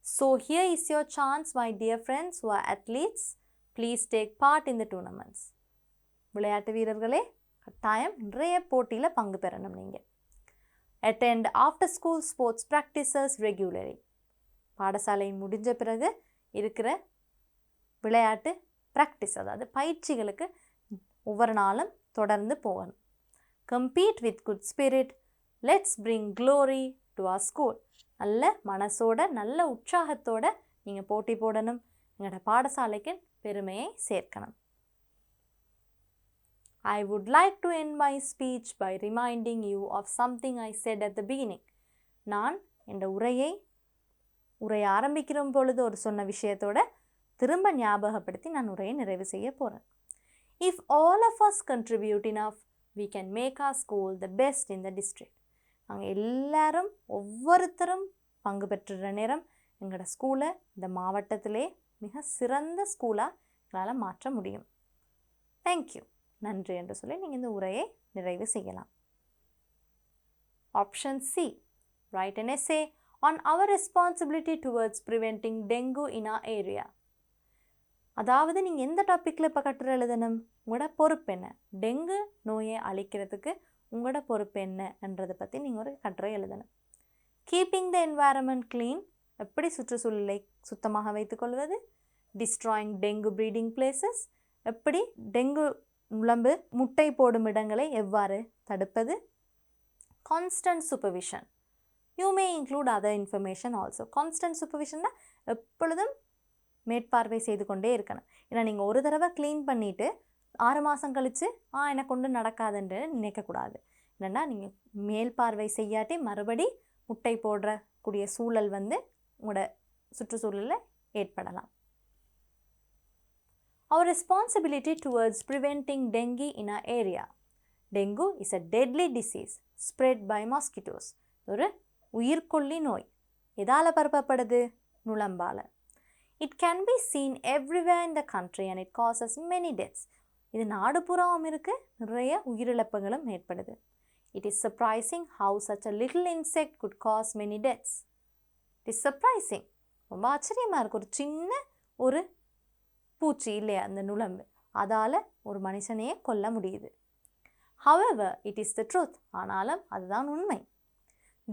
So here is your chance, my dear friends who are athletes. Please take part in the tournaments. விளையாட்டு வீரர்களே கட்டாயம் நிறைய போட்டியில் பங்கு பெறணும் நீங்கள். Attend after school sports practices regularly. பாடசாலை முடிஞ்ச பிறகு இருக்கிற விளையாட்டு ப்ராக்டிஸ் அதாவது பயிற்சிகளுக்கு ஒவ்வொரு நாளும் தொடர்ந்து போகணும். Compete with good spirit. Let's bring glory to our school. நல்ல மனசோட நல்ல உற்சாகத்தோட நீங்கள் போட்டி போடணும். எங்களோட பாடசாலைக்கு பெருமையை சேர்க்கணும். I would like to end my speech by reminding you of something I said at the beginning. நான் இந்த உரையை ஆரம்பிக்கிற பொழுது சொன்ன விஷயத்தோட திரும்ப ஞாபகப்படுத்தி நான் உரையை நிறைவு செய்ய போகிறேன். If all of us contribute enough, we can make our school the best in the district. நாங்கள் எல்லாரும் ஒவ்வொருத்தரும் பங்கு பெற்றுற நேரம் எங்களோட ஸ்கூலை இந்த மாவட்டத்திலே மிக சிறந்த ஸ்கூலாக எங்களால் மாற்ற முடியும். தேங்க்யூ, நன்றி என்று சொல்லி நீங்கள் இந்த உரையை நிறைவு செய்யலாம். Option C. Write an essay on our responsibility towards preventing dengue in our area. அதாவது நீங்கள் எந்த டாப்பிக்கில் இப்போ கட்டுரை எழுதணும், உங்களோட பொறுப்பு என்ன, டெங்கு நோயை அழிக்கிறதுக்கு உங்களோட பொறுப்பு என்ன என்றதை பற்றி நீங்கள் ஒரு கட்டுரை எழுதணும். கீப்பிங் த என்வாயரன்மெண்ட் க்ளீன், எப்படி சுற்றுச்சூழலை சுத்தமாக வைத்துக்கொள்வது. டிஸ்ட்ராயிங் டெங்கு ப்ரீடிங் பிளேசஸ், எப்படி டெங்கு நுளம்பு முட்டை போடும் இடங்களை எவ்வாறு தடுப்பது. Constant supervision. You may include other information also. Constant சூப்பர்விஷன்னா எப்பொழுதும் மேற்பார்வை செய்து கொண்டே இருக்கணும். ஏன்னா நீங்கள் ஒரு தடவை க்ளீன் பண்ணிவிட்டு 6 மாதம் கழித்து எனக்கு ஒன்று நடக்காதுன்னு நினைக்கக்கூடாது. என்னென்னா நீங்கள் மேல்பார்வை செய்யாட்டி மறுபடி முட்டை போடக்கூடிய சூழல் உங்களோட சுற்றுச்சூழலில் ஏற்படலாம். Our responsibility towards preventing dengue in our area. Dengue is a deadly disease spread by mosquitoes. ஒரு உயிர்கொல்லி நோய். எதால் பரப்பப்படுது? நுளம்பால். It can be seen everywhere in the country and it causes many deaths. இது நாடு பூராவும் இருக்குது, நிறைய உயிரிழப்புகளும் ஏற்படுது. It is surprising how such a little insect could cause many deaths. It is surprising. ரொம்ப ஆச்சரியமாக இருக்குது. ஒரு சின்ன ஒரு பூச்சி இல்லையா அந்த நுளம்பு, அதால் ஒரு மனுஷனையே கொல்ல முடியுது. However, it is the truth. ஆனாலும் அதுதான் உண்மை.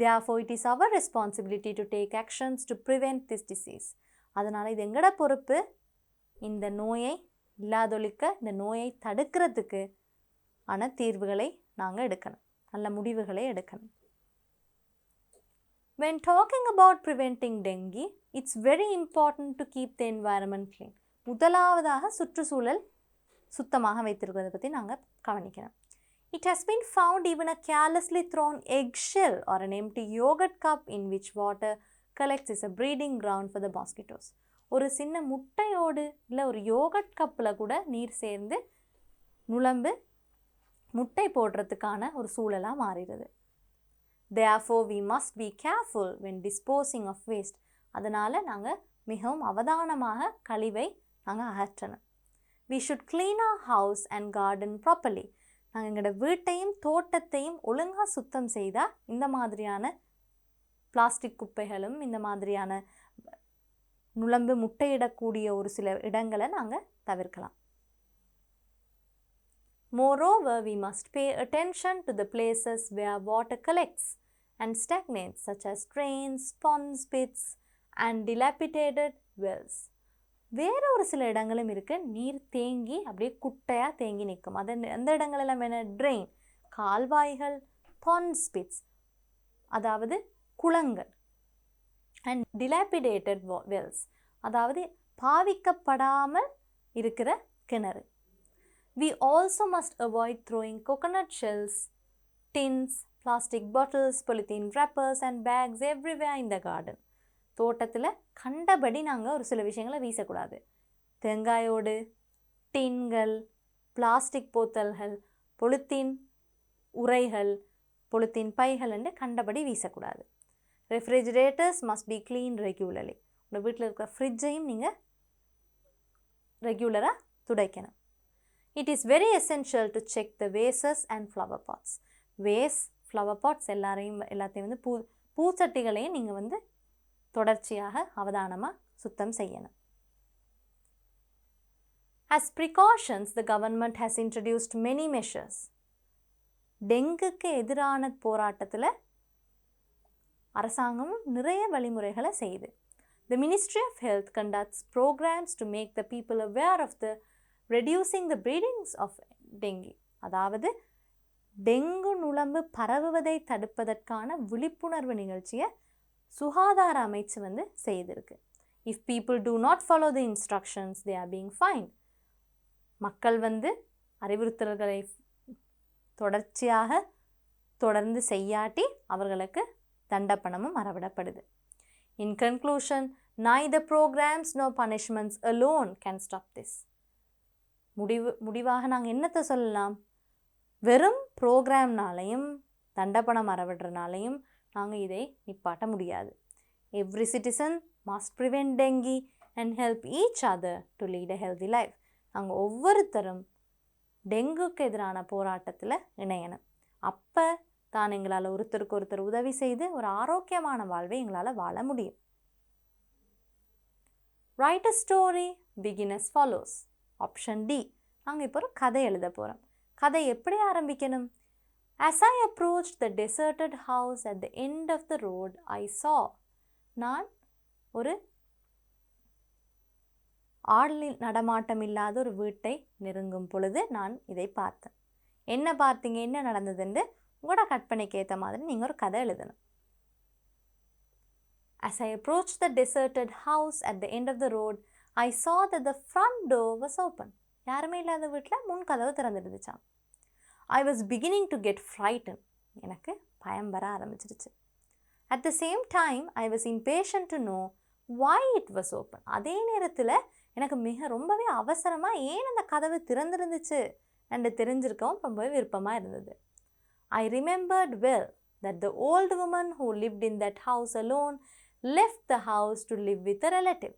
Therefore, it is our responsibility to take actions to prevent this disease. அதனால் இது எங்களோட பொறுப்பு, இந்த நோயை இல்லாதொழிக்க, இந்த நோயை தடுக்கிறதுக்கு ஆன தீர்வுகளை நாங்கள் எடுக்கணும், நல்ல முடிவுகளை எடுக்கணும். When talking about preventing dengue, it's very important to keep the environment clean. முதலாவதாக சுற்றுச்சூழல் சுத்தமாக வைத்திருக்கிறத பற்றி நாங்கள் கவனிக்கணும். It has been found even a carelessly thrown eggshell or an empty yogurt cup in which water collects is a breeding ground for the mosquitoes. ஒரு சின்ன முட்டையோடு இல்லை ஒரு யோகட் கப்பில் கூட நீர் சேர்ந்து நுளம்பு முட்டை போடுறதுக்கான ஒரு சூழலாக மாறிடுது. Therefore, we must be careful when disposing of waste. அதனால் நாங்கள் மிகவும் அவதானமாக கழிவை நாங்கள் அகற்றணும். We should clean our house and garden properly. நாங்கள் எங்களோட வீட்டையும் தோட்டத்தையும் ஒழுங்காக சுத்தம் செய்தால் இந்த மாதிரியான பிளாஸ்டிக் குப்பைகளும் இந்த மாதிரியான நுளம்பு முட்டையிடக்கூடிய ஒரு சில இடங்களை நாங்கள் தவிர்க்கலாம். Moreover, we must pay attention to the places where water collects and stagnates, such as drains, ponds, pits, and dilapidated wells. வேறு ஒரு சில இடங்களும் இருக்குது, நீர் தேங்கி அப்படியே குட்டையாக தேங்கி நிற்கும். அந்த இடங்களெல்லாம் என்ன? ட்ரெயின், கால்வாய்கள், பாண்ட்ஸ், பிட்ஸ் அதாவது குளங்கள், அண்ட் dilapidated wells அதாவது பாவிக்கப்படாமல் இருக்கிற கிணறு. We also must avoid throwing coconut shells, tins, plastic bottles, polythene wrappers and bags everywhere in the garden. தோட்டத்தில் கண்டபடி நாங்கள் ஒரு சில விஷயங்களை வீசக்கூடாது. தேங்காயோடு, டின்கள், பிளாஸ்டிக் போத்தல்கள், பொலித்தீன் உரைகள், பொலித்தீன் பைகள் என்று கண்டபடி வீசக்கூடாது. Refrigerators must be clean regularly. உங்கள் வீட்டில் இருக்கிற ஃப்ரிட்ஜையும் நீங்கள் ரெகுலராக துடைக்கணும். It is very essential to check the vases and flower pots. Vase, flower pots எல்லாத்தையும் வந்து பூச்சட்டிகளையும் நீங்கள் வந்து தொடர்ச்சியாக அவதானமாக சுத்தம் செய்யணும். As precautions, the government has introduced many measures. டெங்குக்கு எதிரான போராட்டத்தில் அரசாங்கம் நிறைய வழிமுறைகளை செய்யுது. The Ministry of Health conducts programs to make the people aware of the reducing the breedings of dengue. அதாவது டெங்கு நுளம்பு பரவுவதை தடுப்பதற்கான விழிப்புணர்வு நிகழ்ச்சியை சுகாதார அமைச்சு வந்து செய்திருக்கு. If people do not follow the instructions, they are being fined. மக்கள் வந்து அறிவுறுத்தல்களை தொடர்ந்து செய்யாட்டி அவர்களுக்கு தண்டப்பணமும் அறவிடப்படுது. In conclusion, neither programs nor punishments alone can stop this. முடிவாக நாங்கள் என்னத்தை சொல்லலாம்? வெறும் ப்ரோக்ராம்னாலையும் தண்டப்பணம் அறவிடுறனாலையும் நாங்கள் இதை நிப்பாட்ட முடியாது. Every citizen must prevent dengue and help each other to lead a healthy life. நாங்கள் ஒவ்வொருத்தரும் டெங்குக்கு எதிரான போராட்டத்தில் இணையணும். அப்போ தான் எங்களால் ஒருத்தருக்கு ஒருத்தர் உதவி செய்து ஒரு ஆரோக்கியமான வாழ்வை எங்களால் வாழ முடியும். Write a story, begin as follows. Option D. நாங்கள் இப்போ ஒரு கதை எழுத போகிறோம். கதை எப்படி ஆரம்பிக்கணும்? As I approached the deserted house at the end of the road, I saw. நான் ஒரு ஆளில் நடமாட்டம் இல்லாத ஒரு வீட்டை நெருங்கும் பொழுது நான் இதை பார்த்தேன். என்ன பார்த்தீங்க, என்ன நடந்ததுன்னு உங்களோட கற்பனைக்கு ஏற்ற மாதிரி நீங்கள் ஒரு கதை எழுதணும். As I approached the deserted house at the end of the road, I saw that the front door was open. யாருமே இல்லாத வீட்டில் முன் கதவு திறந்துருந்துச்சான். I was beginning to get frightened. எனக்கு பயம் வர ஆரம்பிச்சிருச்சு. At the same time, I was impatient to know why it was open. அதே நேரத்தில் எனக்கு ரொம்பவே அவசரமாக ஏன் அந்த கதவு திறந்துருந்துச்சு என்று தெரிஞ்சிருக்கவும் ரொம்பவே விருப்பமாக இருந்தது. I remembered well that the old woman who lived in that house alone left the house to live with a relative.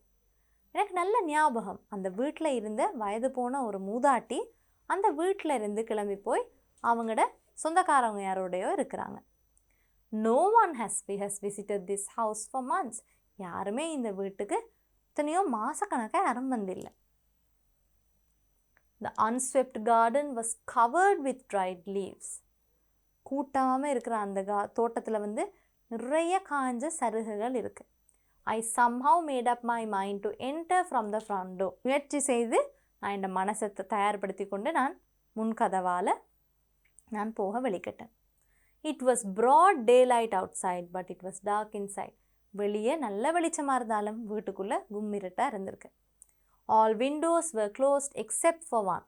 எனக்கு நல்ல ஞாபகம், அந்த வீட்டில் இருந்த வயது போன ஒரு மூதாட்டி அந்த வீட்டில் இருந்து கிளம்பி போய் அவங்களோட சொந்தக்காரவங்க யாரோடையோ இருக்கிறாங்க. No one has visited this house for months. யாருமே இந்த வீட்டுக்கு எத்தனையோ மாதக்கணக்காக யாரும் வந்தில்லை. The unswept garden was covered with dried leaves. கூட்டாமல் இருக்கிற அந்த தோட்டத்தில் வந்து நிறைய காஞ்ச சருகுகள் இருக்குது. I somehow made up my mind to enter from the front door. முயற்சி செய்து நான் இந்த மனசை தயார்படுத்தி கொண்டு நான் முன்கதவால் நான் போக வெளிக்கிட்டேன். It was broad daylight outside, but it was dark inside. வெளியே நல்ல வெளிச்சமாக இருந்தாலும் வீட்டுக்குள்ளே கும்மிருட்டாக இருந்திருக்கு. All windows were closed except for one.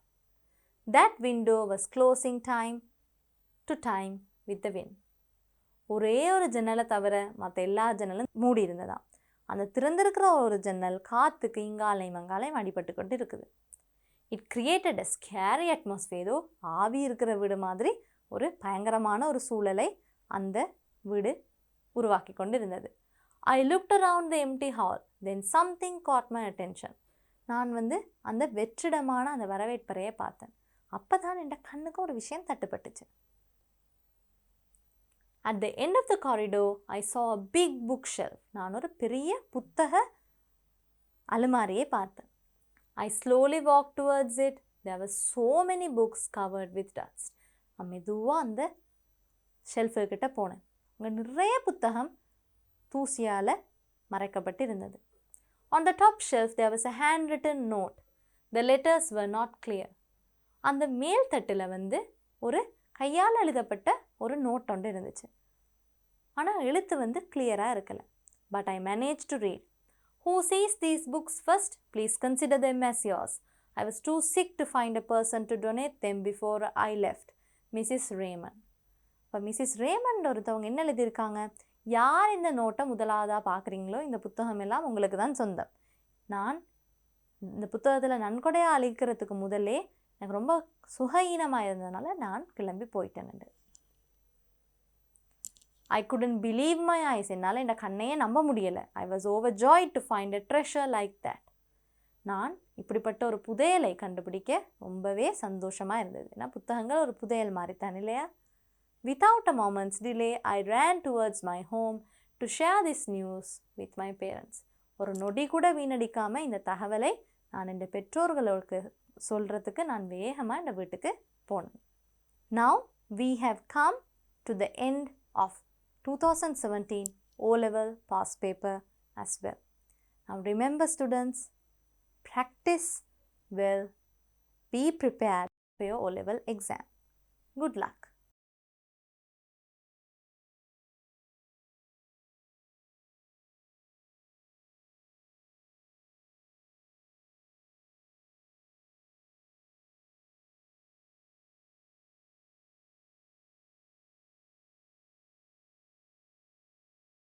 That window was closing time to time with the wind. ஒரே ஒரு ஜன்னலை தவிர மற்ற எல்லா ஜன்னலும் மூடி இருந்ததாம். அந்த திறந்திருக்கிற ஒரு ஜன்னல் காற்றுக்கு இங்காலையும் அங்காலையும் அடிபட்டு கொண்டு இருக்குது. It created a scary atmosphere. ஏதோ ஆவி இருக்கிற வீடு மாதிரி ஒரு பயங்கரமான ஒரு சூழலை அந்த வீடு உருவாக்கி கொண்டு இருந்தது. I looked around the empty hall. Then something caught my attention. நான் வந்து அந்த வெற்றிடமான அந்த வரவேற்பறையை பார்த்தேன். அப்போ தான் என் கண்ணுக்கு ஒரு விஷயம் தட்டுப்பட்டுச்சு. At the end of the corridor, I saw a big bookshelf. நான் ஒரு பெரிய புத்தக அலுமாரியை பார்த்தேன். I slowly walked towards it. There were so many books covered with dust. நான் மெதுவாக அந்த ஷெல்ஃபுக்கிட்ட போனேன். அங்கே நிறைய புத்தகம் தூசியால் மறைக்கப்பட்டு இருந்தது. On the top shelf, there was a handwritten note. The letters were not clear. அந்த மேல் தட்டில் வந்து ஒரு கையால் எழுதப்பட்ட ஒரு நோட் ஒன்று இருந்துச்சு. ஆனால் எழுத்து வந்து கிளியராக இருக்கலை. But I managed to read. Who sees these books first? Please consider them as yours. I was too sick to find a person to donate them before I left. Mrs. Raymond. இப்போ Mrs Raymond ஒருத்தவங்க என்ன எழுதியிருக்காங்க, யார் இந்த நோட்டை முதலாவதாக பார்க்குறீங்களோ இந்த புத்தகம் எல்லாம் உங்களுக்கு தான் சொந்தம். நான் இந்த புத்தகத்தில் நன்கொடையாக அளிக்கிறதுக்கு முதல்லே எனக்கு ரொம்ப சுகஈனமாக இருந்ததுனால நான் கிளம்பி போயிட்டேன். I couldn't believe my eyes. என்னால் என் கண்ணையே நம்ப முடியலை. I was overjoyed to find a treasure like that. நான் இப்படிப்பட்ட ஒரு புதையலை கண்டுபிடிக்க ரொம்பவே சந்தோஷமாக இருந்தது. ஏன்னா புத்தகங்கள் ஒரு புதையல் மாதிரி தான் இல்லையா? Without a moment's delay, I ran towards my home to share this news with my parents. ஒரு நொடி கூட வீணடிக்காமல் இந்த தகவலை நான் என் பெற்றோர்களுக்கு சொல்கிறதுக்கு நான் வேகமாக இந்த வீட்டுக்கு போனேன். Now we have come to the end of 2017 O-level past paper as well. Now remember students, practice well, be prepared for your O-level exam. Good luck.